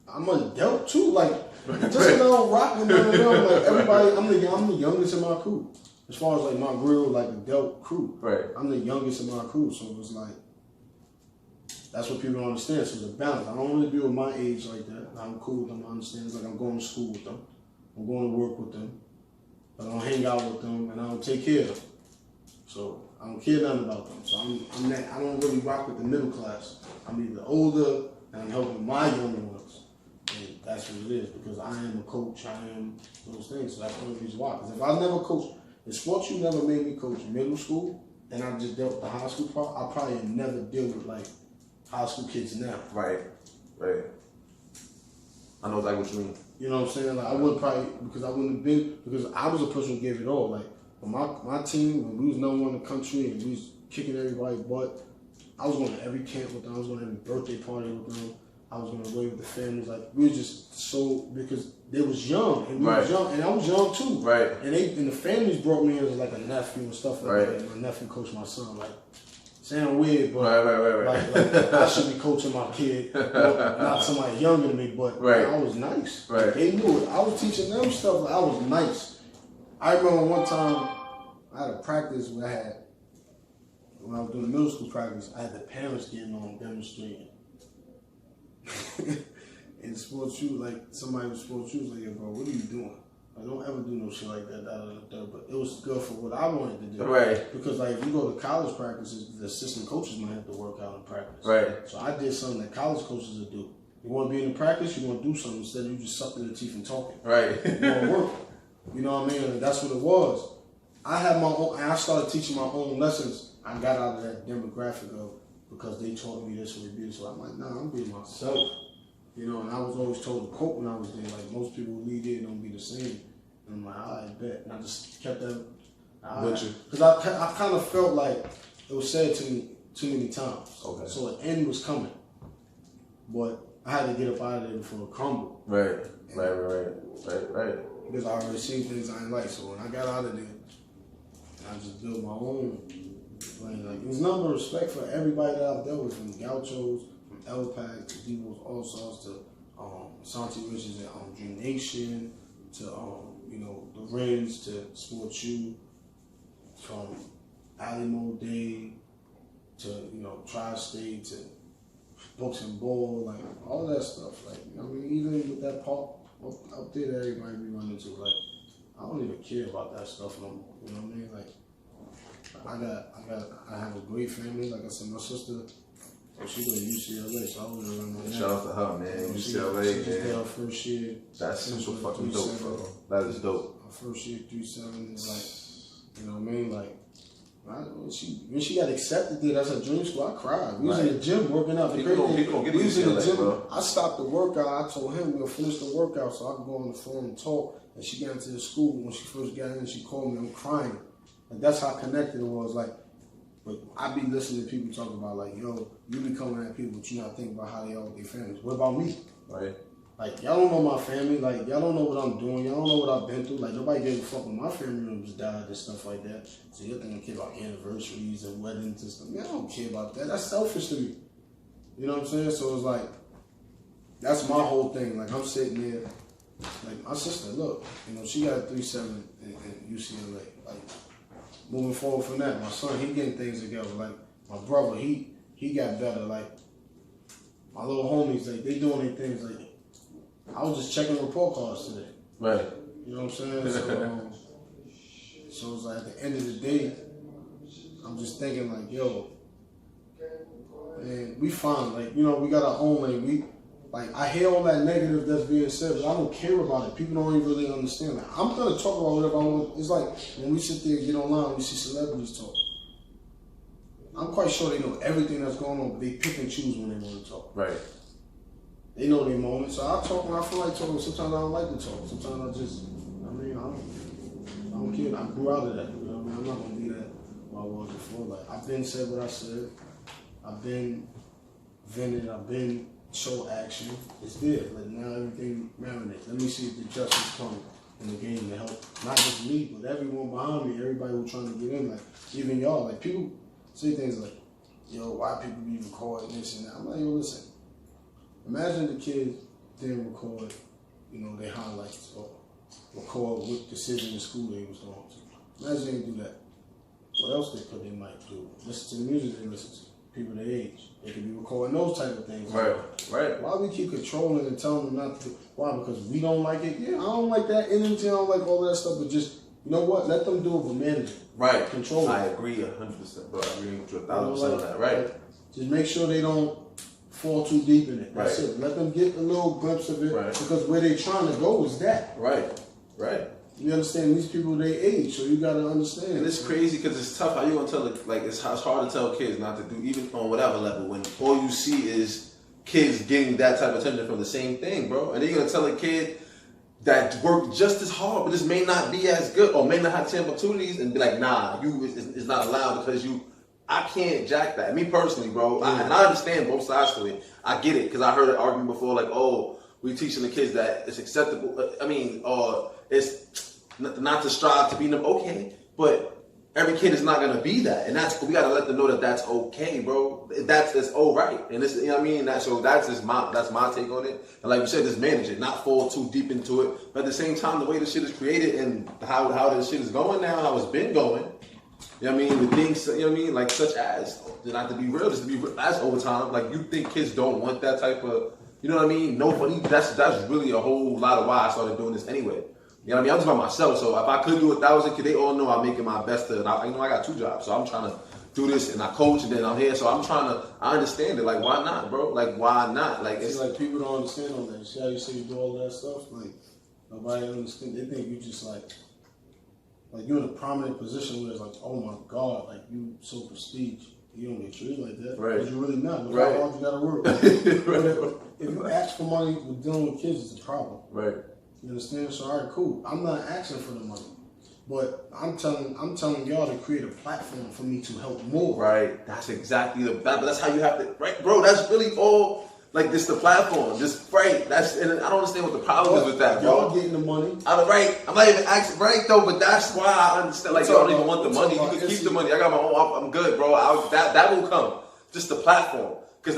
I'm an adult too. Like, just because I don't rock with none of them, like, everybody, I'm the youngest in my crew. As far as, like, my real, like, adult crew. Right. I'm the youngest in my crew. So it's like, that's what people don't understand. So it's a balance. I don't really be with my age like that. I'm cool with them. I understand. It's like I'm going to school with them. I'm going to work with them. But I don't hang out with them and I don't take care of them. So I don't care nothing about them. So I don't really rock with the middle class. I'm either older and I'm helping my younger ones. And that's what it is because I am a coach. I am those things. So that's the only reason why. Because if I never coached, in sports you never made me coach middle school and I just dealt with the high school part, I probably never deal with like high school kids now. Right. I know exactly what you mean. You know what I'm saying? Like I wouldn't probably, because I wouldn't have been, because I was a person who gave it all. Like, my team, when we was number one in the country and we was kicking everybody's butt, I was going to every camp with them. I was going to every birthday party with them. I was going away with the families. Like, we were just so, because they was young and we was young and I was young too. Right. And the families brought me in as like a nephew and stuff like that. And my nephew coached my son. Like, sound weird, but like I should be coaching my kid, not somebody younger than me. But I was nice. Right. They knew it. I was teaching them stuff. Like, I was nice. I remember one time I had a practice where when I was doing middle school practice, I had the parents getting on demonstrating. In sports shoes, like somebody with sports shoes, like, yo, bro, what are you doing? I don't ever do no shit like that, but it was good for what I wanted to do. Right. Because like if you go to college practices, the assistant coaches might have to work out in practice. Right. So I did something that college coaches would do. You want to be in the practice, you want to do something instead of you just sucking their teeth and talking. Right. You want to work. You know what I mean? And that's what it was. I had my own, and I started teaching my own lessons. I got out of that demographic of, because they taught me this way, so I'm like, nah, I'm being myself. You know, and I was always told to quote when I was there, like, most people who leave there don't be the same. And I'm like, I bet. And I just kept that. Because I kind of felt like it was said to me too many times. Okay. So an end was coming. But I had to get up out of there before it crumbled. Right. Because I already seen things I didn't like. So when I got out of there, I just built my own. Like, there's nothing but respect for everybody that I've dealt with, from Gauchos, from LPAC to Devos All Stars to Santi Riches and Dream Nation to you know, the Rins to Sports U, from Alamo Day to, you know, Tri-State to Books and Ball, like all that stuff. Like, I mean, even with that park up there that everybody be running to, like, I don't even care about that stuff no more. You know what I mean? Like, I have a great family. Like I said, my sister, she go to UCLA, so I was around my Shout out to her, man. UCLA, she just did her first year. That's super fucking dope, bro. That is dope. Her first year 3.7 is like, you know what I mean? Like, when she got accepted there, that's her dream school. I cried. We was in the gym working out. People don't get we was in the gym. bro. I stopped the workout. I told him we'll finish the workout so I could go on the phone and talk. And she got into the school. When she first got in, she called me. I'm crying. Like, that's how connected it was. Like, but I be listening to people talk about, like, yo, you be coming at people, but you not thinking about how they are with their families. What about me? Right. Like, y'all don't know my family. Like, y'all don't know what I'm doing. Y'all don't know what I've been through. Like, nobody gave a fuck when my family members died and stuff like that. So you're thinking care about anniversaries and weddings and stuff. Man, I don't care about that. That's selfish to me. You know what I'm saying? So it's like, that's my whole thing. Like, I'm sitting there. Like, my sister, look, you know, she got a 3.7 in UCLA. Like, moving forward from that, my son, he getting things together. Like, my brother, he got better. Like, my little homies, like, they doing their things. Like, I was just checking report cards today. Right. You know what I'm saying? So it's like, at the end of the day, I'm just thinking, like, yo, man, we fine. Like, you know, we got our own lane. Like, I hear all that negative that's being said, but I don't care about it. People don't even really understand. Like, I'm going to talk about whatever I want. It's like when we sit there and get online and we see celebrities talk. I'm quite sure they know everything that's going on, but they pick and choose when they want to talk. Right. They know their moments. So I talk when I feel like talking. Sometimes I don't like to talk. Sometimes I just, I don't care. I grew out of that. You know what I mean? I'm not going to be that where I was before. Like, I've been said what I said. I've been vented. I've been show action. It's there. Like, now everything marinates. Let me see if the justice comes in the game to help not just me, but everyone behind me, everybody who's trying to get in. Like, even y'all. Like, people say things like, yo, why people be recording this and that? I'm like, yo, listen. Imagine the kids didn't record, you know, their highlights or record what decision in school they was going to. Imagine they didn't do that. What else they might do? Listen to the music they listen to. People their age. They could be recording those type of things. Right, right. Why we keep controlling and telling them not to? Why? Because we don't like it? Yeah, I don't like that energy. I don't like all that stuff. But just, you know what? Let them do it, but manage it. Right. Control it. I agree 100%, bro. I agree with you 1,000% on that. Right. Just make sure they don't fall too deep in it. That's it. Let them get a little glimpse of it. Right. Because where they're trying to go is that. Right. Right. You understand? These people, they age, so you got to understand. And it's crazy because it's tough. How you gonna tell it? Like, it's hard to tell kids not to do, even on whatever level, when all you see is kids getting that type of attention from the same thing, bro. And then you're gonna tell a kid that worked just as hard, but this may not be as good, or may not have the same opportunities, and be like, nah, it's not allowed because you. I can't jack that. Me personally, bro. And I understand both sides to it. I get it because I heard an argument before, like, oh, we teaching the kids that it's acceptable. I mean, it's not to strive to be them. Okay, but every kid is not gonna be that, and we gotta let them know that that's okay, bro. That's all right, and it's, you know what I mean. That's my take on it. And like you said, just manage it, not fall too deep into it. But at the same time, the way the shit is created and how this shit is going now, how it's been going. You know what I mean? The things, you know what I mean, like such as, not to be real, just to be real, as overtime. Like, you think kids don't want that type of, you know what I mean? Nobody. That's really a whole lot of why I started doing this anyway. You know what I mean? I'm just by myself, so if I could do 1,000, because they all know I'm making my best to, I got 2 jobs, so I'm trying to do this, and I coach, and then I'm here, so I understand it. Like, why not, bro? Like, why not? Like, it's like people don't understand all that. You see how you say you do all that stuff? Like, nobody understands. They think you just like you're in a prominent position where it's like, oh my God, like you so prestige. You don't get treated like that. Right. But you're really not. Look how hard you gotta work. Right. If you ask for money with dealing with kids, it's a problem. Right. You understand? So all right, cool. I'm not asking for the money. But I'm telling y'all to create a platform for me to help more. Right. That's exactly that's how you have to, right, bro, that's really all. Like, this the platform, just right. And I don't understand what the problem is with that, bro. Y'all getting the money. I'm not even asking, right, though, but that's why I understand. Like, y'all don't even want the money. You can keep the money. I got my own, I'm good, bro. That will come. Just the platform. Because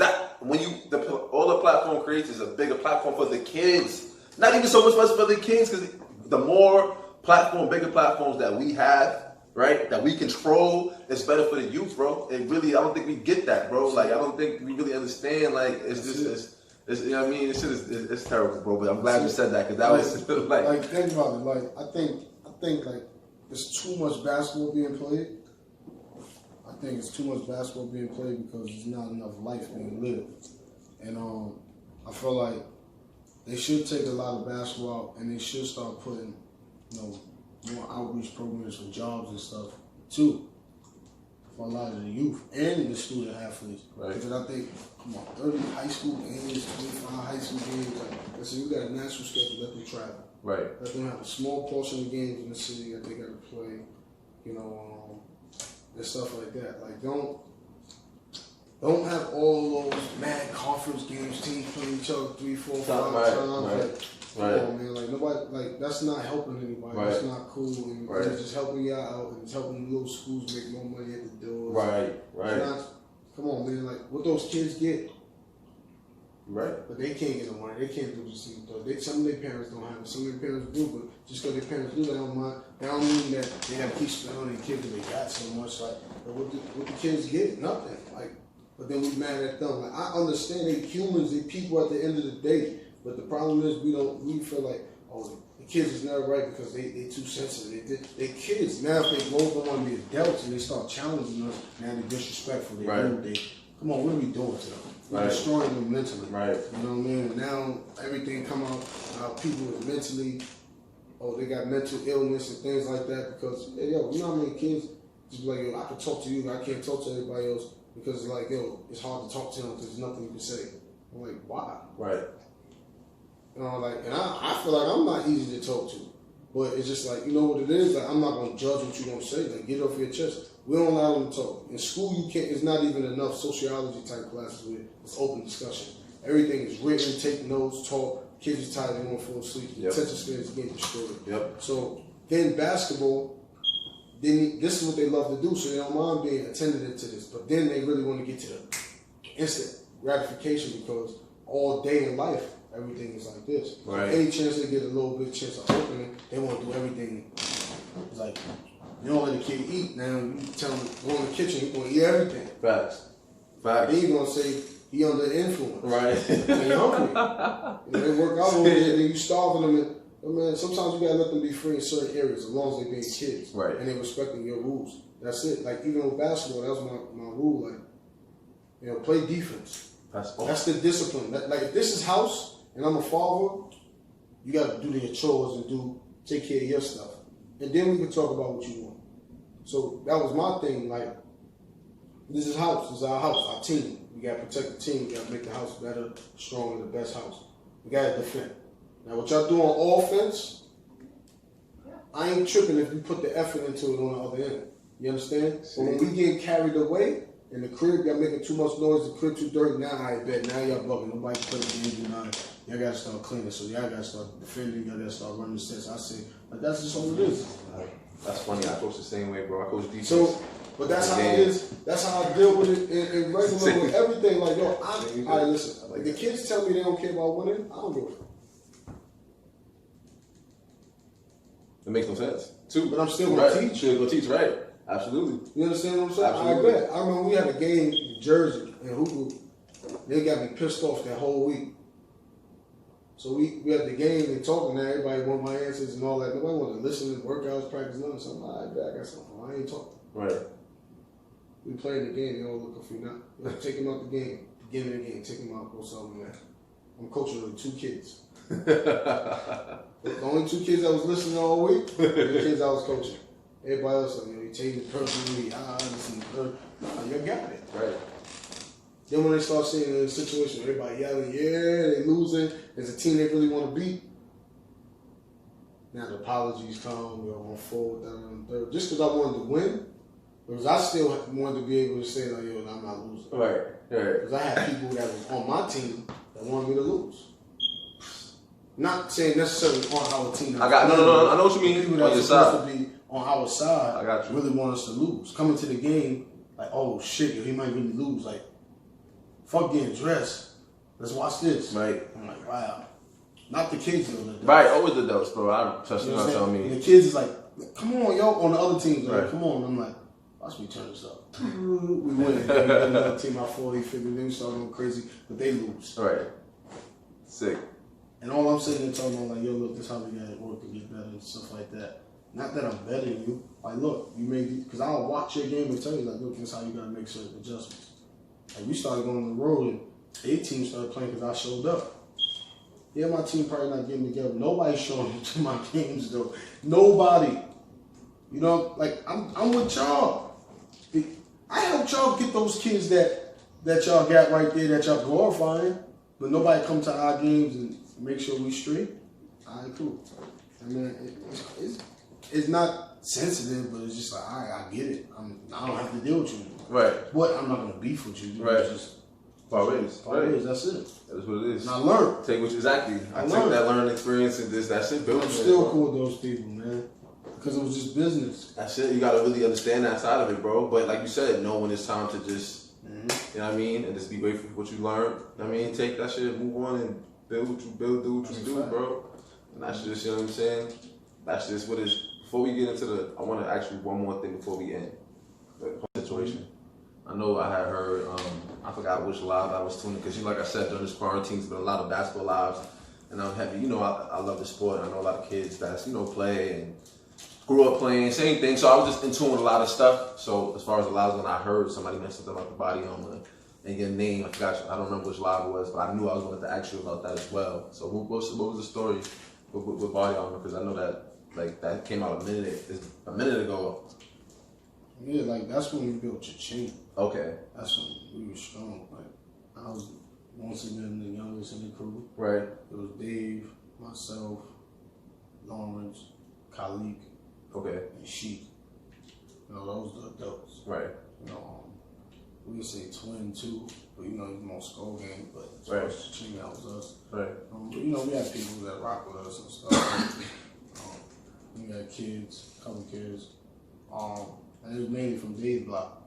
all the platform creates is a bigger platform for the kids. Not even so much for the kids, because the more bigger platforms that we have, right, that we control, it's better for the youth, bro. It really, I don't think we get that, bro. Like, I don't think we really understand, like, it's you know what I mean? This shit it's terrible, bro. But I'm glad you said that, because that was like, think about it. Like, I think like, there's too much basketball being played. I think it's too much basketball being played because there's not enough life being lived. And I feel like they should take a lot of basketball out and they should start putting, you know, more outreach programs for jobs and stuff too for a lot of the youth and the student athletes. Right. Because I think, come on, 30 high school games, 25 high school games, like, listen, you got a national schedule, let them travel. right. Let them have a small portion of games in the city that they got to play, you know, and stuff like that. Like, don't have all those mad conference games, teams playing each other 3, 4, 5 times. Right. Come on, man. Like, nobody, like, that's not helping anybody. Right. That's not cool. And Right. it's just helping you out, and it's helping little schools make more money at the doors. Right. Come on, man. Like, what those kids get, Right. but they can't get no money. They can't do this thing. Some of their parents don't have it. Some of their parents do, but just because their parents do, they don't mind. That don't mean that they have to keep spending on their kids because they got so much. Like, but what the kids get, nothing. Like, but then we mad at them. Like, I understand they humans, they people at the end of the day. But the problem is we feel like, oh, the kids is not right because they too sensitive. They kids. Now if they grow up and want to be adults and they start challenging us, now they're disrespectful. They come on, what are we doing to them? We're destroying them mentally. Right. You know what I mean? And now everything come out, people is mentally, they got mental illness and things like that because, hey, yo, you know how many kids just be like, yo, I can talk to you, I can't talk to everybody else because it's like, yo, it's hard to talk to them because there's nothing you can say. I'm like, why? Right. You know, like, and I feel like I'm not easy to talk to, but it's just like, you know what it is? Like, I'm not going to judge what you're going to say. Like, get it off your chest. We don't allow them to talk. In school, you can't, it's not even enough sociology type classes where it's open discussion. Everything is written, take notes, talk. Kids are tired, they want to fall asleep. The attention span is getting destroyed. Yep. So then basketball, this is what they love to do, so they don't mind being attentive to this. But then they really want to get to the instant gratification because all day in life, everything is like this. Right. So any chance they get a little bit of chance of opening, they want to do everything. It's like, you don't let the kid eat. Now you tell him go in the kitchen, he's going to eat everything. Facts. Then you're going to say he under the influence. Right. And you're hungry. They work out over there, then you starving them. Man, sometimes you got to let them be free in certain areas as long as they being kids. Right. And they respecting your rules. That's it. Like, even with basketball, that was my rule. Like, you know, play defense. That's the discipline. Like, if this is house, and I'm a father, you got to do your chores and take care of your stuff. And then we can talk about what you want. So that was my thing. Like, this is house. This is our house, our team. We got to protect the team. We got to make the house better, stronger, the best house. We got to defend. Now, what y'all do on offense, I ain't tripping if you put the effort into it on the other end. You understand? But when we get carried away, in the crib, y'all making too much noise, the crib too dirty, now I bet. Now y'all bugging. Nobody play the game tonight. Y'all gotta start cleaning, so y'all gotta start defending, y'all gotta start running the sets. I say, but that's just all it is. That's funny. I coach the same way, bro. I coach defense. So, but that's how it is. That's how I deal with it in regular with everything. Like, yo, all right, listen. Like, the kids tell me they don't care about winning. I don't give a fuck. It makes no sense. Too. But I'm still gonna teach. Still gonna teach, right? Absolutely. You understand what I'm saying? Absolutely. I bet. I remember we had a game in Jersey and Hoopoo. They got me pissed off that whole week. So we had the game and talking to everybody, want my answers and all that. Nobody wanted to listen to workouts, practice, nothing. So I'm like, all right, I got something. I ain't talking. Right. We playing the game, they all looking for me now. Take him out the game. Beginning of the game, take him out, go somewhere. I'm coaching with 2 kids. The only 2 kids that was listening all week were the kids I was coaching. Everybody else, like, you take it personally, listen, nah, you got it. Right. Then when they start seeing the situation, everybody yelling, yeah, they losing, there's a team they really want to beat. Now the apologies come, we're on forward, down and third. Just because I wanted to win, because I still wanted to be able to say, like, yo, I'm not losing. Right. Because I had people that was on my team that wanted me to lose. Not saying necessarily on our team. I know what you mean. People On that your were supposed side. to be on our side I got you. really want us to lose. Coming to the game, like, oh shit, he might really lose. Like, fuck getting dressed. Let's watch this. Right. I'm like, wow. Not the kids though. Right, always the adults, bro. I trust you. Not telling me. The kids is like, come on, yo. On the other teams, like, right. come on. I'm like, watch me turn this up. We win. Another team out 40, 50. Then we start going crazy, but they lose. Right. Sick. And all I'm sitting there talking about, like, yo, look, this is how we got to work to get better and stuff like that. Not that I'm better than you. Like, look, you made, because I'll watch your game and tell you, like, look, this is how you got to make certain adjustments. Like, we started going on the road and 8 teams started playing because I showed up. Yeah, my team probably not getting together. Nobody's showing up to my games, though. Nobody. You know, like, I'm with y'all. I helped y'all get those kids that y'all got right there that y'all glorifying, but nobody come to our games and make sure we straight. All right, cool. I mean, it's not sensitive, but it's just like, all right, I get it. I don't have to deal with you. Right. But I'm not going to beef with you. Right. It's just part ways. Right. That's it. That's what it is. And I learned. Take what exactly. I take that learning experience and this. That shit built. I'm still cool with those people, man. Because it was just business. That's it. You gotta really understand that side of it, bro. But like you said, know when it's time to just, you know what I mean, and just be grateful for what you learned. You know what I mean, take that shit, move on, and build what you build, do what you do, bro. And that's just, you know what I'm saying. That's just what it is. Before we get into I want to ask you one more thing before we end the whole situation. I know I had heard, I forgot which live I was tuning, because like I said, during this quarantine, there's been a lot of basketball lives, and I'm happy. You know, I love the sport. I know a lot of kids that's, play and grew up playing, same thing. So I was just in tune with a lot of stuff. So as far as the lives, when I heard somebody mention something about the body armor and your name, I forgot, I don't remember which live it was, but I knew I was going to ask you about that as well. So what was the story with body armor? Because I know that that came out a minute ago. Yeah, like that's when we built your chain. Okay. That's when we were strong. Like I was once again the youngest in the crew. Right. It was Dave, myself, Lawrence, Khalik, okay, and Sheik. Those are the adults. Right. We would say twin too, but he's more skull game. But as right. far as the chain, that was us. Right. But we had people that rock with us and stuff. We had kids, a couple kids. And it was mainly from Dave's block.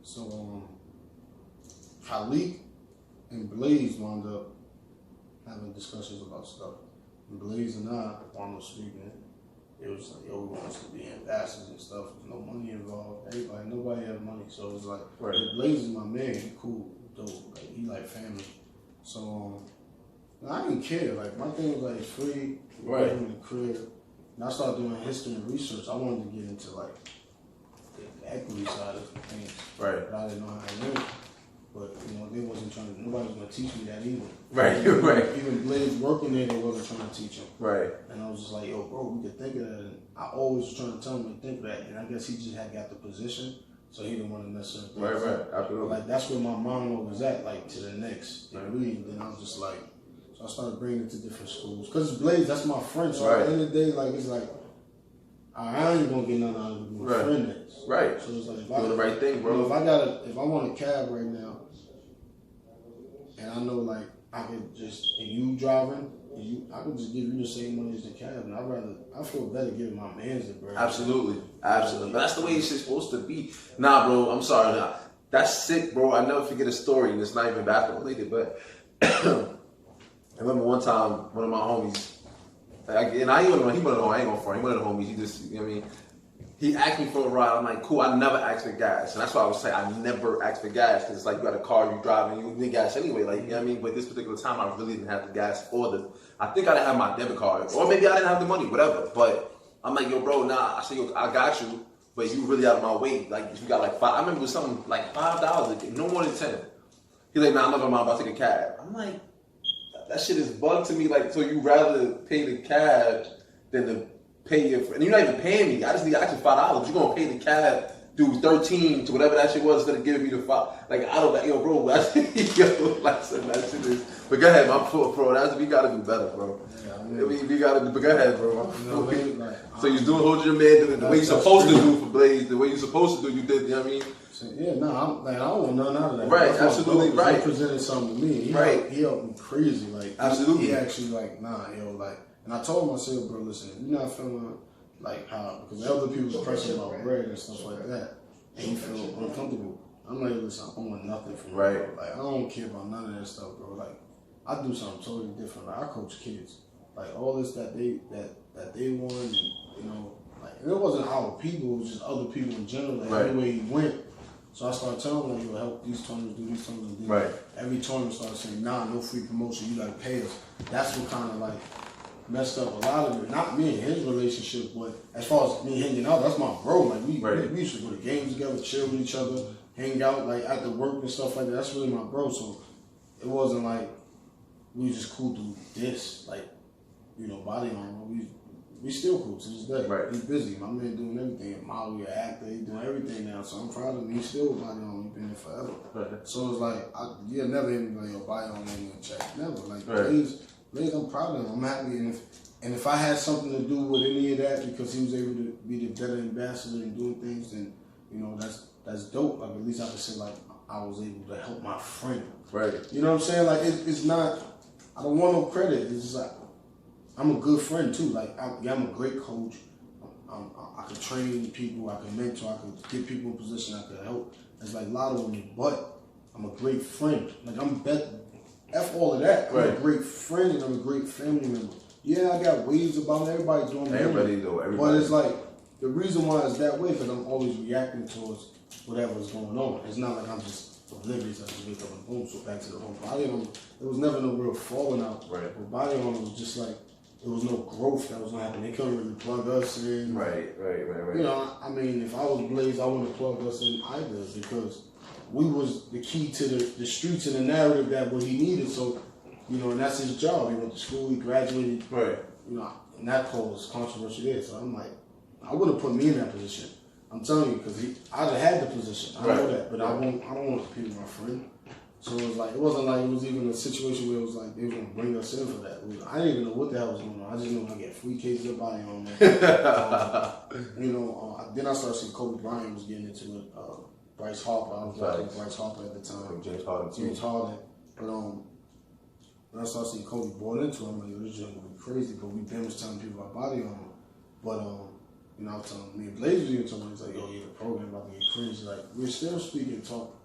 So Khalik and Blaze wound up having discussions about stuff. And Blaze and I wound up speaking. It was like, yo, we want us to be ambassadors and stuff. There's no money involved. Nobody had money. So it was like, right. Blaze is my man. He cool, dope. Like, he like family. So I didn't care. Like my thing was like, it's free. Right. In the crib. And I started doing history and research. I wanted to get into like the equity side of things. Right. But I didn't know how to do it. But they wasn't trying to. Nobody was gonna teach me that either. Right. Right. Even Blaze working there, they wasn't trying to teach him. Right. And I was just like, yo, bro, we could think of that. And I always was trying to tell him to think of that. And I guess he just had got the position, so he didn't want to necessarily. Right. Absolutely. Like that's where my mind was at, like to the next degree. And then I was just like, so I started bringing it to different schools. Cause Blaze, that's my friend. So at the end of the day, like it's like, I ain't gonna get nothing out of it. My friend is. Right. So it's like, doing the right thing, bro. If I want a cab right now, and I know like I could just, and you driving, I could just give you the same money as the cab, and I feel better giving my man's the bread. Absolutely. But that's the way it's supposed to be. Nah, bro, I'm sorry. Nah. That's sick, bro. I never forget a story, and it's not even basketball related, but I remember one time one of my homies, and I ain't gonna front. He one of the homies. He just, you know what I mean. He asked me for a ride. I'm like, cool. I never asked for gas, and that's why I was saying I never asked for gas because it's like you got a car, you driving, you need gas anyway. Like, you know what I mean. But this particular time, I really didn't have the gas I think I didn't have my debit card, or maybe I didn't have the money, whatever. But I'm like, yo, bro, nah. I said, yo, I got you, but you really out of my way. Like, you got like $5. I remember it was something like $5, no more than 10. He's like, nah, I'm not about to take a cab. I'm like, that shit is bugged to me. Like, so you rather pay the cab than to pay your friend. And you're not even paying me. I just need actually $5. You're gonna pay the cab, do 13 to whatever that shit was instead of giving me the 5. Like, I don't, yo, bro, that shit is. But go ahead, my fault, bro. We gotta do better, bro. Yeah, we gotta do. But go ahead, bro. So you're doing hold your man the way you're supposed to do for Blaze, the way you're supposed to do. You did, you know what I mean? Yeah, no, I don't want nothing out of that. Right, absolutely right. He presented something to me. He helped me crazy. Like, absolutely. He actually like, nah, yo, like, and I told him, I said, bro, listen, if you're not feeling like how, because other people's pressing about bread and stuff like that, and you feel uncomfortable. I'm like, listen, I don't want nothing from you, bro. Like, I don't care about none of that stuff, bro. Like, I do something totally different. Like I coach kids. Like all this that they won, and you know, like and it wasn't our people, it was just other people in general. Like everywhere he went. So I started telling them, like, yo, help these tournaments, do these tournaments, do right. Every tournament started saying, nah, no free promotion, you gotta pay us. That's what kind of like messed up a lot of it. Not me and his relationship, but as far as me hanging out, that's my bro. Like we used to go to games together, chill with each other, hang out like after work and stuff like that. That's really my bro. So it wasn't like we were just cool through this, like, you know, body armor. We still cool to this day. Right. He's busy. My man doing everything. Molly, an actor, he's doing everything now. So I'm proud of him. He's still body armor. He's been there forever. Right. So it's like, you'll never hear me like, yo, body armor ain't gonna check. Never. Like, right. Blaze, I'm proud of him. I'm happy. And if I had something to do with any of that because he was able to be the better ambassador and doing things, then, you know, that's dope. Like, at least I can say, like, I was able to help my friend. Right. You know what I'm saying? Like, it's not, I don't want no credit. It's just like, I'm a good friend too. Like I'm a great coach. I can train people. I can mentor. I can get people in position. I can help. It's like a lot of them, but I'm a great friend. Like F all of that. I'm a great friend and I'm a great family member. Yeah, I got ways about it. Everybody doing everybody do. But it's like the reason why it's that way because I'm always reacting towards whatever's going on. It's not like I'm just oblivious. I just wake up and boom, so back to the whole body armor. There was never no real falling out. Right. But body armor was just like. There was no growth that was gonna happen. They couldn't really plug us in. Right. You know, I mean, if I was Blaze, I wouldn't plug us in either because we was the key to the streets and the narrative that what he needed. So, you know, and that's his job. He went to school, he graduated. Right. You know, and that caused controversy there. So I'm like, I would have put me in that position. I'm telling you, because I'd have had the position. I know that, but I don't want to be my friend. So it was like, it wasn't like it was even a situation where it was like they were going to bring us in for that. I didn't even know what the hell was going on. I just knew I get free cases of body on there. You know, then I started seeing Kobe Bryant was getting into it. Bryce Harper, I was watching Bryce Harper at the time. James Harden. But when I started seeing Kobe bought into it, I'm like, this is going to be crazy. But we been was telling people about body on him. But, you know, I was telling me and Blaze was even telling me, he's like, yo, yeah, the program about to get crazy. Like, we're still speaking, talk.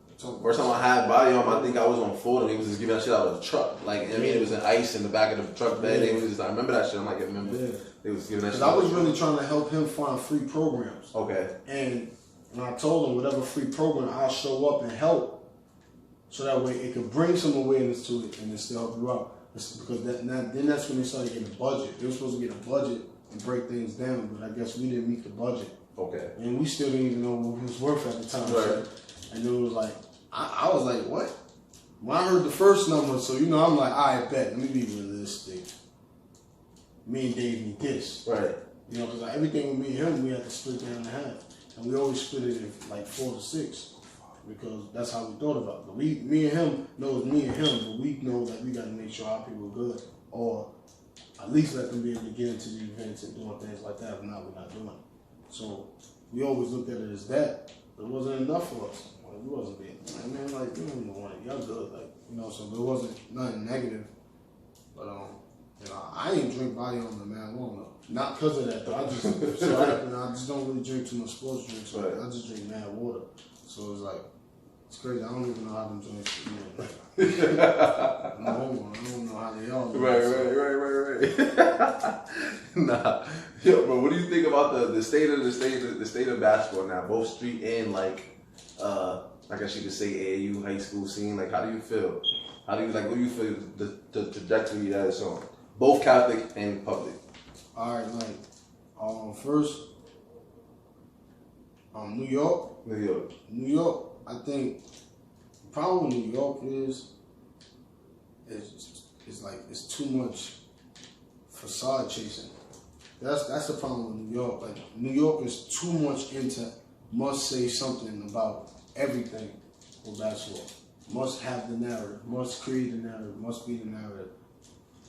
First time I had body on, I think I was on Ford and they was just giving that shit out of the truck. Like, I mean, it was in ice in the back of the truck bed. They was just, I remember that shit. I'm like, I remember. They was giving that shit. Because I was really trying to help him find free programs. Okay. And I told him, whatever free program, I'll show up and help. So that way it could bring some awareness to it and it still help you out. Because then that's when they started getting a budget. They were supposed to get a budget and break things down, but I guess we didn't meet the budget. Okay. And we still didn't even know what it was worth at the time. Right. And it was like, I was like, what? When I heard the first number, so you know, I'm like, all right, bet. Let me be realistic. Me and Dave need this. Right. You know, because like, everything with me and him, we had to split down in half. And we always split it in like 4 to 6. Because that's how we thought about it. But me and him know it's me and him, but we know that we got to make sure our people are good. Or at least let them be able to get into the events and doing things like that. If not, we're not doing it. So we always looked at it as that. But it wasn't enough for us. Like, we wasn't being, I mean, like, we don't even want it. Y'all good. Like, you know, so there wasn't nothing negative. But, you know, I ain't drink body on the man long enough. Not because of that, though. I just, I just don't really drink too much sports drinks. So I just drink mad water. So it's like, it's crazy. I don't even know how them drinks, you know, like, I don't know how they all do. Right. Nah. Yo, bro, what do you think about the state of basketball now? Both street and I guess you could say AAU high school scene. Like, how do you feel? What do you feel the trajectory that it's on? Both Catholic and public. All right, like, first, New York. I think the problem with New York is it's too much facade chasing. That's the problem with New York. Like, New York is too much into must say something about everything with basketball. Must have the narrative. Must create the narrative. Must be the narrative.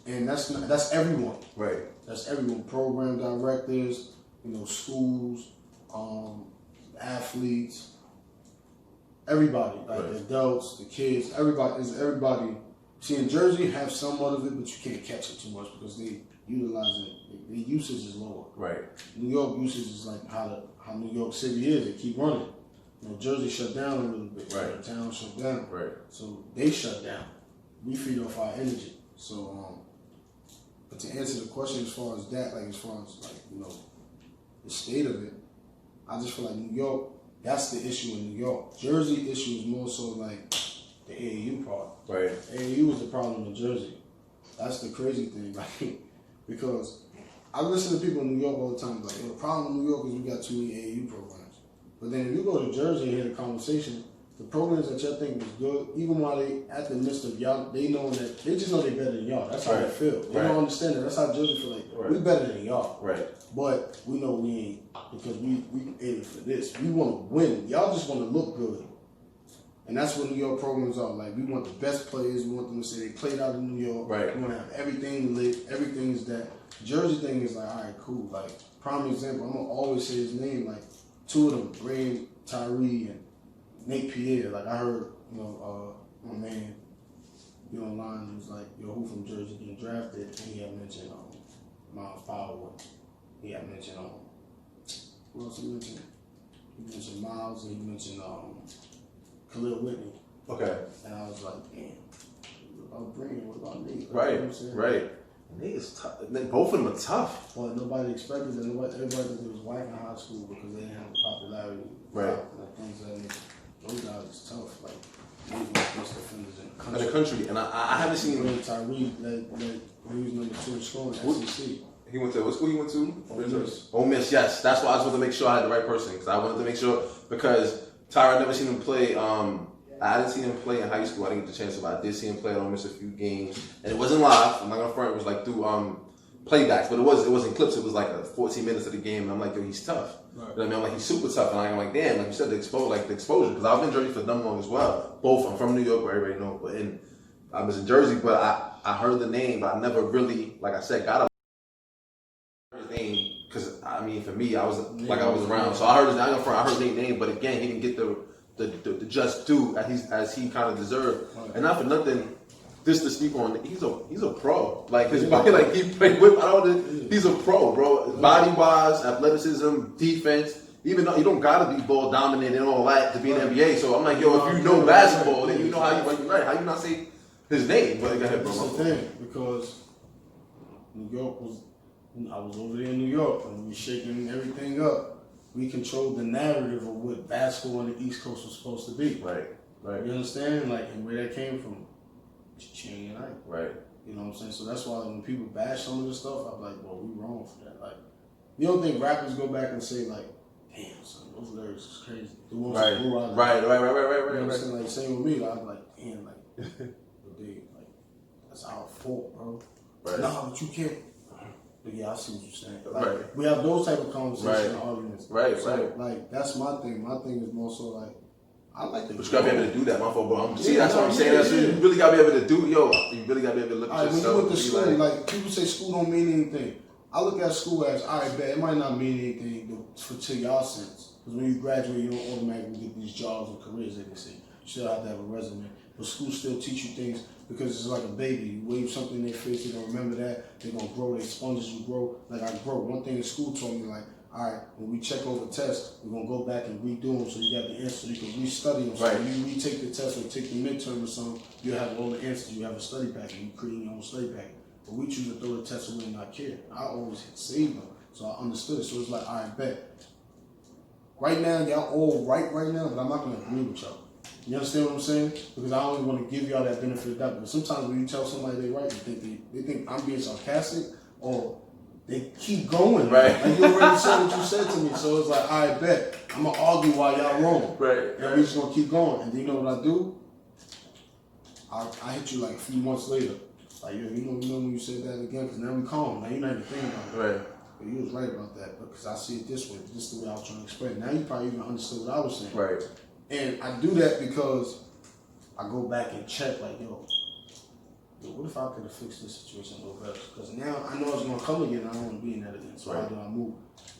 And that's everyone. Right. That's everyone. Program directors, you know, schools, athletes, everybody. Like the adults, the kids, everybody. See, in Jersey, you have somewhat of it, but you can't catch it too much because they utilize it. The usage is lower. Right. New York usage is like how New York City is. They keep running. You know, Jersey shut down a little bit. Right. The town shut down. Right. So they shut down. We feed off our energy. So, but to answer the question as far as that, like as far as like, you know, the state of it, I just feel like New York, that's the issue in New York. Jersey issue is more so like the AAU part. Right. AAU is the problem in Jersey. That's the crazy thing, like, because I listen to people in New York all the time, like, the problem in New York is we got too many AAU programs. But then if you go to Jersey and hear the conversation, the programs that y'all think is good, even while they at the midst of y'all, they know that they just know they better than y'all. That's how they feel. They don't understand that. That's how Jersey feel like we better than y'all. Right. But we know we ain't because we aiming for this. We want to win. Y'all just want to look good. And that's what New York programs are. Like, we want the best players. We want them to say they played out in New York. Right. We want to have everything lit. Everything is that. Jersey thing is like, all right, cool. Like, prime example, I'm going to always say his name. Like, two of them, Brain, Tyree, and Nate Pierre. Like, I heard, you know, my man, you know, online, he was like, yo, who from Jersey getting drafted? And he had mentioned Miles Power. He had mentioned, who else he mentioned? He mentioned Miles, and he mentioned, Khalil Whitney. Okay. And I was like, damn, what about Brain? What about Nate? Right, you know right. Nate is tough. Both of them are tough. But nobody expected that. Everybody thought it was whack in high school because they didn't have the popularity. Right. Like things that nature. Those guys is tough. Like, Nate was the best defenders in the country. And I haven't seen him. Tyree, he was number 2 in scoring SEC. He went to, what school he went to? Ole Miss, yes. That's why I just wanted to make sure I had the right person. Because I wanted to make sure, because Tyra, I never seen him play. I didn't see him play in high school. I didn't get the chance, but I did see him play. I don't miss a few games, and it wasn't live. I'm not gonna front. It was like through playbacks, but it wasn't clips. It was like 14 minutes of the game, and I'm like, yo, he's tough. Right. You know what I mean? I'm like, he's super tough, and I'm like, damn, like you said, the exposure. Because I've been in Jersey for dumb long as well. Both. I'm from New York, where everybody knows, but I was in Jersey, but I heard the name, but I never really, like I said, got his name. Because I mean, for me, I was around, so I heard his name. I heard his name, but again, he didn't get the just due as he kind of deserved. Right. And not for nothing, this to speak on, he's a pro. Like his body, like he played with. He's a pro, bro. Body wise, athleticism, defense. Even though you don't gotta be ball dominant and all that to be in the NBA. So I'm like, yo, if you know basketball, then you know how you right. How you not say his name? But go ahead, bro. That's the thing, because New York was. I was over there in New York and we were shaking everything up. We controlled the narrative of what basketball on the East Coast was supposed to be. Right. Right. You understand? Like, and where that came from? Channing and Ike. Right. You know what I'm saying? So that's why when people bash some of this stuff, I'm like, well, we wrong for that. Like, you don't think rappers go back and say like, damn, son, those lyrics is crazy. The ones that blew out. Right. You know what I'm saying? Like, same with me. Like, I'm like, damn, like, but they, like, that's our fault, bro. Right. Nah, but you can't. But yeah, I see what you're saying. Like, we have those type of conversations and arguments. Right, so, like, that's my thing. My thing is more so like, I like the. But you gotta be able to do that, my fault, bro. See, that's what I'm saying. That's what you really gotta be able to do, you really gotta be able to look at yourself. When you went to school, like, people say school don't mean anything. I look at school as, all right, bet it might not mean anything to y'all sense. Because when you graduate, you don't automatically get these jobs or careers, they can say. You still have to have a resume. But school still teach you things because it's like a baby. You wave something in their face, they're going to remember that. They're going to grow. They sponges, you grow. Like I grow. One thing in school told me, like, all right, when we check over tests, we're going to go back and redo them so you got the answer. You can restudy them. So when you retake the test or take the midterm or something, you have all the answers. You have a study packet. You create your own study packet. But we choose to throw the test away and not care. I always hit save them. So I understood it. So it's like, all right, bet. Right now, y'all all right now, but I'm not going to agree with y'all. You understand what I'm saying? Because I only want to give y'all that benefit of doubt. But sometimes when you tell somebody they right, they think I'm being sarcastic, or they keep going. Right. Like you already said what you said to me. So it's like, all right, bet. I'm going to argue while y'all wrong. Right. And we just going to keep going. And then you know what I do? I hit you like a few months later. Like, yo, you know when you said that again? Because now we calm. Now you're not even thinking about it. Right. But you was right about that. Because I see it this way. This is the way I was trying to explain it. Now you probably even understood what I was saying. Right. And I do that because I go back and check, like, yo, what if I could have fixed this situation a little better? Because now I know it's going to come again and I don't want to be in that again. So how do I move?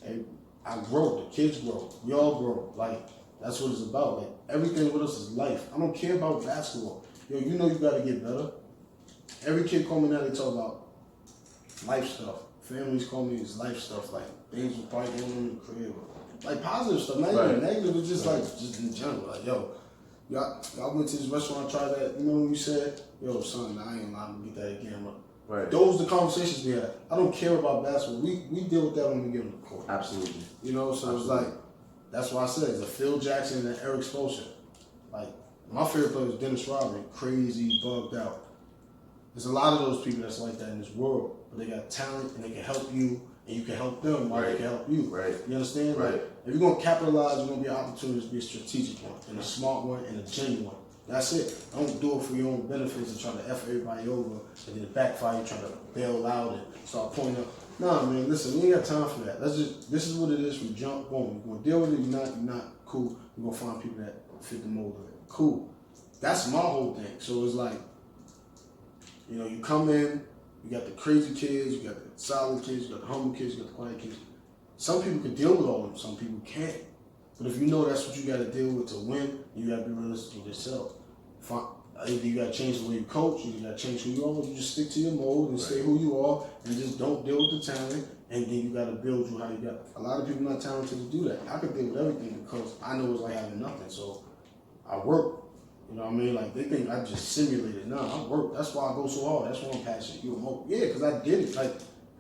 And I grow. The kids grow. We all grow. Like, that's what it's about. Like, everything with us is life. I don't care about basketball. Yo, you know you got to get better. Every kid call me now, they talk about life stuff. Families call me it's life stuff. Like, things will probably go on in the crib. Like positive stuff, not even negative, it's just like, just in general, like, yo, Y'all went to this restaurant, tried that. You know when you said, "Yo, son, I ain't gonna get that again." Right. Those are the conversations we had. I don't care about basketball. We deal with that when we get on the court. Absolutely. You know, so Absolutely. it's like, that's why I said it's a Phil Jackson and Eric Spoelstra. Like, my favorite player was Dennis Rodman, crazy, bugged out. There's a lot of those people that's like that in this world, but they got talent and they can help you, and you can help them while they can help you. Right. You understand? Right. Like, if you're gonna capitalize, you're gonna be an opportunity to be a strategic one, and a smart one, and a genuine one. That's it. Don't do it for your own benefits and try to F everybody over, and then backfire, you trying to bail out and start pointing up. Nah, man, listen, we ain't got time for that. This is what it is from jump, boom. You're gonna deal with it, you're not, cool. You're gonna find people that fit the mold of it. Cool. That's my whole thing. So it's like, you know, you come in, you got the crazy kids, you got the solid kids, you got the humble kids, you got the quiet kids. Some people can deal with all of them, some people can't. But if you know that's what you got to deal with to win, you got to be realistic with yourself. Either you got to change the way you coach, or you got to change who you are, or you just stick to your mode and stay who you are, and just don't deal with the talent, and then you got to build you how you got. A lot of people not talented to do that. I could deal with everything because I know it's like having nothing. So I work. You know what I mean? Like, they think I just simulated. No, I work. That's why I go so hard. That's why I'm passionate. You emote. Yeah, because I did it. Like,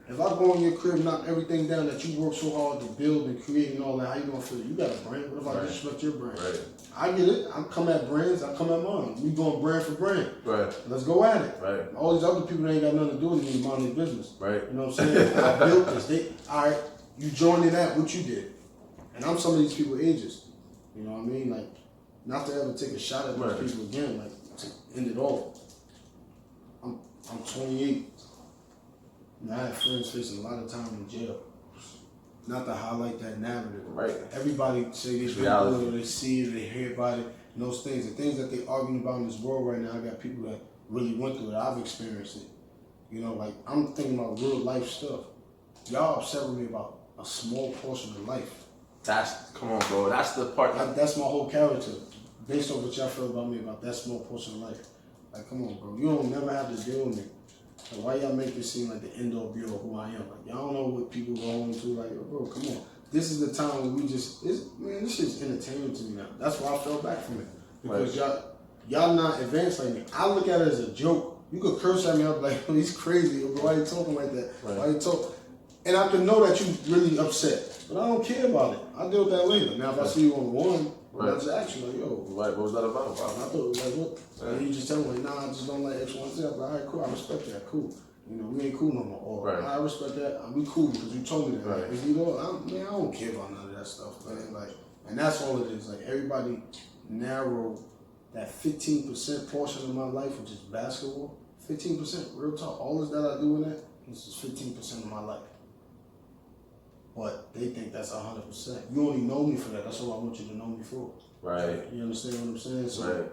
if I go in your crib, knock everything down that you work so hard to build and create and all that, how you gonna feel? You got a brand. What if I disrespect your brand? Right. I get it. I come at brands. I come at mine. We going brand for brand. Right. Let's go at it. Right. All these other people that ain't got nothing to do with it, mind their business. Right. You know what I'm saying? I built this. All right, you joined in that, what you did. And I'm some of these people's ages. You know what I mean? Like, not to ever take a shot at those people again, like, to end it all. I'm 28. And I have friends facing a lot of time in jail. Not to highlight that narrative. Right. Everybody say they feel it, or they see it, or they hear about it, and those things. The things that they're arguing about in this world right now, I got people that really went through it. I've experienced it. You know, like, I'm thinking about real life stuff. Y'all upset with me about a small portion of life. Come on, bro. That's the part. That's my whole character. Based on what y'all feel about me, about that small portion of life. Like, come on, bro. You don't never have to deal with me. Like, why y'all make it seem like the end all be all who I am? Like, y'all don't know what people go on to. Like, yo, bro, come on. This is the time when we just, man, this shit's entertainment to me now. That's why I fell back from it. Because y'all not advanced like me. I look at it as a joke. You could curse at me, I'll be like, oh, he's crazy. Yo, bro, why you talking like that? Right. Why you talk? And I can know that you really upset. But I don't care about it. I'll deal with that later. Now, if I see you on one, I just ask you, like, yo. Right, what was that about? I thought it was like, what? And you just tell me, like, nah, I just don't like X, Y, and Z. I'm like, all right, cool. I respect that. Cool. You know, we ain't cool no more. Or, I respect that. We cool because you told me that. Right. Like, you know, I don't care about none of that stuff, man. Like, and that's all it is. Like, everybody narrow that 15% portion of my life, which is basketball. 15%, real talk. All this that I do in that, this is 15% of my life. But they think that's 100%. You only know me for that. That's all I want you to know me for. Right. You understand what I'm saying? So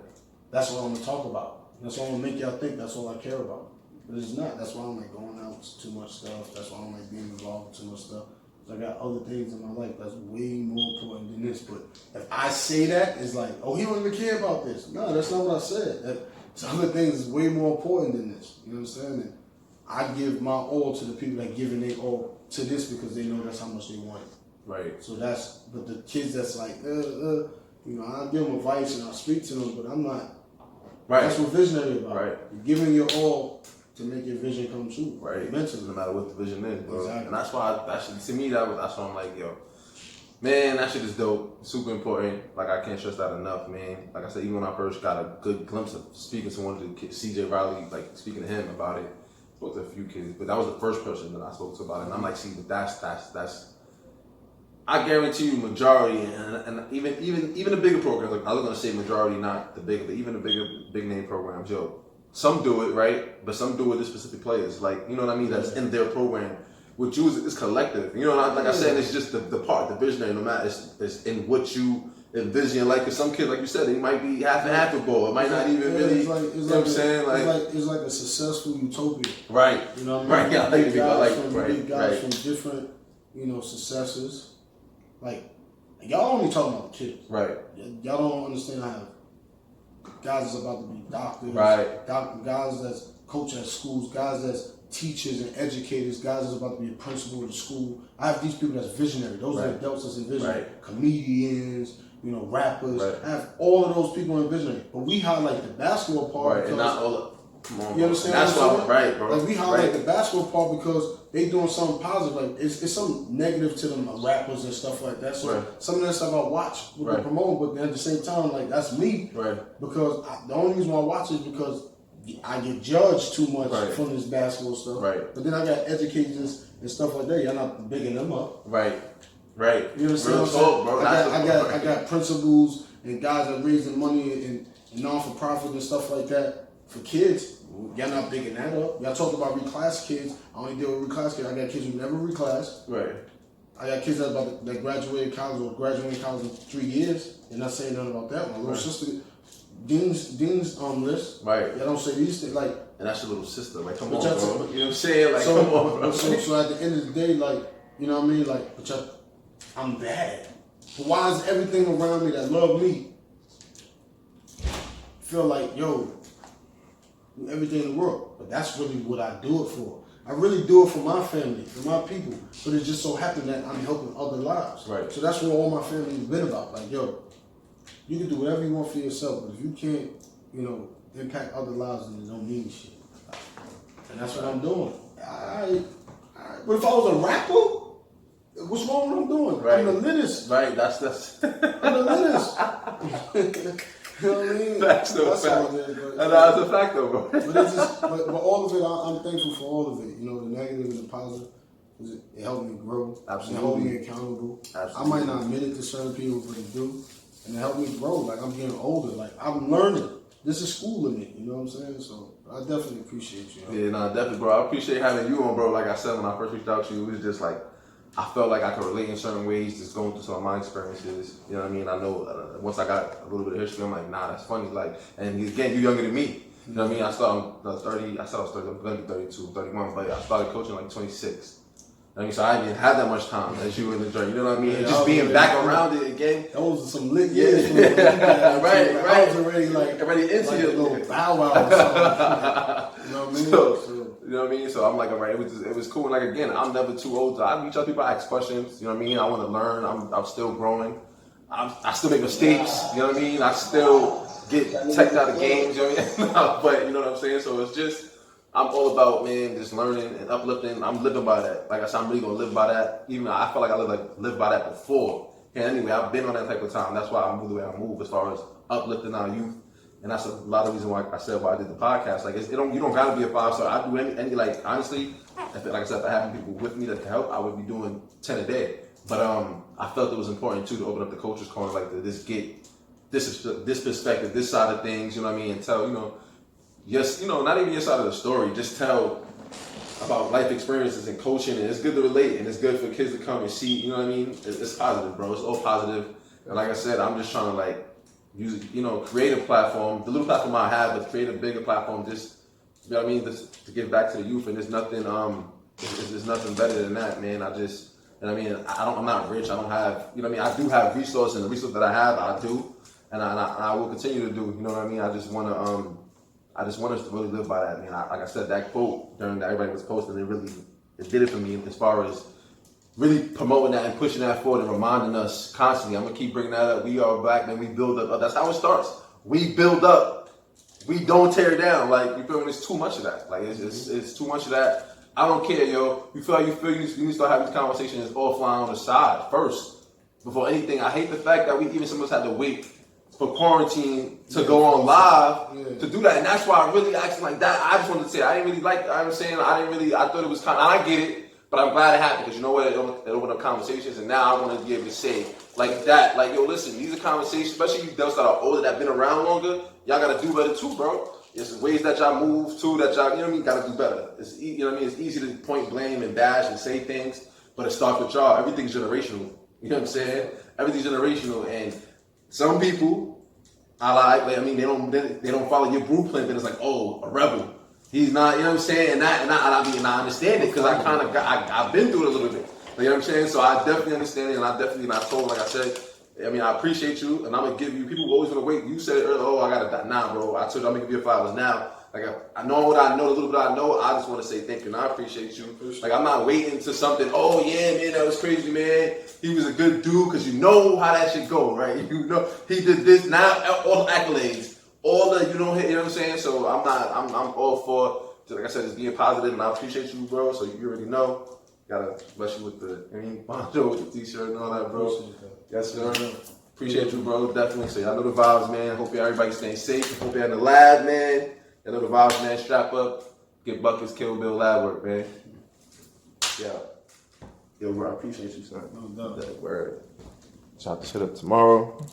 that's what I'm gonna talk about. That's what I'm gonna make y'all think that's all I care about. But it's not. That's why I'm like going out with too much stuff. That's why I'm like being involved with too much stuff. I got other things in my life that's way more important than this. But if I say that, it's like, oh, he don't even care about this. No, that's not what I said. Some other things is way more important than this. You understand? And I give my all to the people that giving their all to this because they know that's how much they want it. Right. So but the kids that's like, you know, I give them advice and I speak to them, but I'm not. Right. That's what visionary about. Right. You're giving your all to make your vision come true. Right. Mentally. No matter what the vision is, bro. Exactly. And that's why to me that's why I'm like, yo, man, that shit is dope. Super important. Like, I can't stress that enough, man. Like I said, even when I first got a good glimpse of speaking to one of the kids, CJ Riley, like speaking to him about it. Spoke to a few kids, but that was the first person that I spoke to about it. And I'm like, see, but that's I guarantee you majority, and even the bigger programs, like I was gonna say majority, not the bigger, but even the big name programs, yo, some do it, right? But some do it to specific players, like, you know what I mean, that's in their program. With you, it's collective. You know, like I said, it's just the part, the visionary, no matter, it's in what you envision. Like, cause some kids, like you said, they might be half and half a ball. It might not even really, you know what I'm saying? It's like a successful utopia. Right. You know what I mean? Right, yeah, guys from different, you know, successes. Like, y'all only talking about the kids. Right. Y'all don't understand how guys is about to be doctors. Right. Guys that's coach at schools, guys that's teachers and educators, guys that's about to be a principal of the school. I have these people that's visionary. Those are adults that's in visionary. Right. Comedians, rappers. Right. I have all of those people in visionary. But we highlight the basketball part Right, and not all of. Come on, you understand? That's what I'm why, saying? right, bro. Like we highlight the basketball part because they doing something positive. Like it's something negative to them rappers and stuff like that. So some of that stuff I watch with the promote, but at the same time, like that's me. Right. Because the only reason why I watch it is because I get judged too much from this basketball stuff. Right. But then I got educators and stuff like that. Y'all not bigging them up. Right. Right. You understand what I'm saying? Bro. I got principals and guys that raising money and non-for-profit and stuff like that for kids. Y'all not bigging that up. Y'all talk about reclass kids. I only deal with reclass kids. I got kids who never reclassed. Right. I got kids that graduated college or graduated college in 3 years. They're not saying nothing about that. My little sister, Dean's list. Right. Y'all don't say these things like. And that's your little sister. Like, come on, bro. You know what I'm saying? Like, so, come on, bro. So at the end of the day, like, you know what I mean? Like, but I'm bad. But why is everything around me that love me feel like, yo, do everything in the world? But that's really what I do it for. I really do it for my family, for my people. But it just so happened that I'm helping other lives. Right. So that's what all my family has been about. Like, yo, you can do whatever you want for yourself, but if you can't, impact other lives, then it don't mean shit. And that's what I'm doing. But if I was a rapper, what's wrong with what I'm doing? Right. I'm the littest. Right, that's I'm the littest. You know what I mean? That's no That's fact. all it is, but, That's a fact, though, bro. but all of it, I'm thankful for all of it. The negative and the positive. It helped me grow. Absolutely. It helped me accountable. Absolutely. I might not admit it to certain people, but it do. And it helped me grow. Like, I'm getting older. Like, I'm learning. This is schooling me. You know what I'm saying? So, I definitely appreciate you. Yeah, no, definitely, bro. I appreciate having you on, bro. Like I said, when I first reached out to you, it was just like, I felt like I could relate in certain ways, just going through some of my experiences. You know what I mean? I know once I got a little bit of history, I'm like, nah, that's funny. Like, and again, you're younger than me. You know what I mean? I started 30. I said I was 30. I'm going to be 32, 31, but I started coaching like 26. I mean, so I didn't have that much time as you in the journey. You know what I mean? Yeah, just being back around it again. Those are some lit years. Right. I was already into like it. A little bow wow or something. You know what I mean? You know what I mean? So I'm like, all right, it was cool. And like, again, I'm never too old. I reach out to people, I ask questions. You know what I mean? I want to learn. I'm still growing. I still make mistakes. You know what I mean? I still get teched out of games. You know what I mean? But you know what I'm saying? So it's just, I'm all about, man, just learning and uplifting. I'm living by that. Like I said, I'm really going to live by that. Even though I feel like I lived by that before. And anyway, I've been on that type of time. That's why I move the way I move as far as uplifting our youth. And that's a lot of reason why I said why I did the podcast. Like, you don't gotta be a 5-star. I do any like, honestly, like I said, if I have people with me that can help, I would be doing 10 a day. But I felt it was important too to open up the coaches corner, like to just get this perspective, this side of things. You know what I mean? And tell not even your side of the story. Just tell about life experiences and coaching, and it's good to relate, and it's good for kids to come and see. You know what I mean? It's positive, bro. It's all positive. And like I said, I'm just trying to like use, create a platform, the little platform I have, but create a bigger platform. Just, you know what I mean, just to give back to the youth. And there's nothing, there's nothing better than that, man. I'm not rich. I don't have, I do have resources, and the resources that I have, I do, and I will continue to do. You know what I mean? I just want us to really live by that, man. Like I said, that quote during that everybody was posting, it did it for me as far as really promoting that and pushing that forward and reminding us constantly. I'm gonna keep bringing that up. We are black, man. We build up. That's how it starts. We build up. We don't tear down. Like, you feel me? It's too much of that. Like, it's too much of that. I don't care, yo. You need to start having these conversations offline on the side first before anything. I hate the fact that some of us had to wait for quarantine to go on live to do that, and that's why I really acted like that. I just wanted to say I thought it was kind of, and I get it. But I'm glad it happened because you know what? It opened up conversations, and now I want to be able to say like that, like, yo, listen, these are conversations, especially you adults that are older, that have been around longer. Y'all got to do better too, bro. There's ways that y'all move too, that y'all, got to do better. It's It's easy to point blame and bash and say things, but it starts with y'all. Everything's generational. You know what I'm saying? Everything's generational, and some people, they don't follow your blueprint, and it's like, oh, a rebel. He's not, you know what I'm saying? And I understand it because I've been through it a little bit. You know what I'm saying? So I definitely understand it, and I told, like I said, I appreciate you, and I'm going to give you, people always want to wait. You said it earlier, I got to die. Nah, bro, I told you I'm going to give you $5. Now, Like I know what I know, the little bit I know. I just want to say thank you, and I appreciate you. Like I'm not waiting to something. Oh yeah, man, that was crazy, man. He was a good dude because you know how that shit go, right? You know he did this. Now all the accolades, all the you know what I'm saying. So I'm all for. Like I said, just being positive, and I appreciate you, bro. So you already know. Gotta bless you with the BONCHO with the t-shirt and all that, bro. Yes, sir. Appreciate you, bro. Definitely. So y'all know the vibes, man. Hope everybody's staying safe. Hope you're in the lab, man. Y'all know the vibes, man. Strap up. Get buckets, kill Bill lab work, man. Yeah. Yo, bro, I appreciate you, son. No doubt. That word. Chop this shit up tomorrow.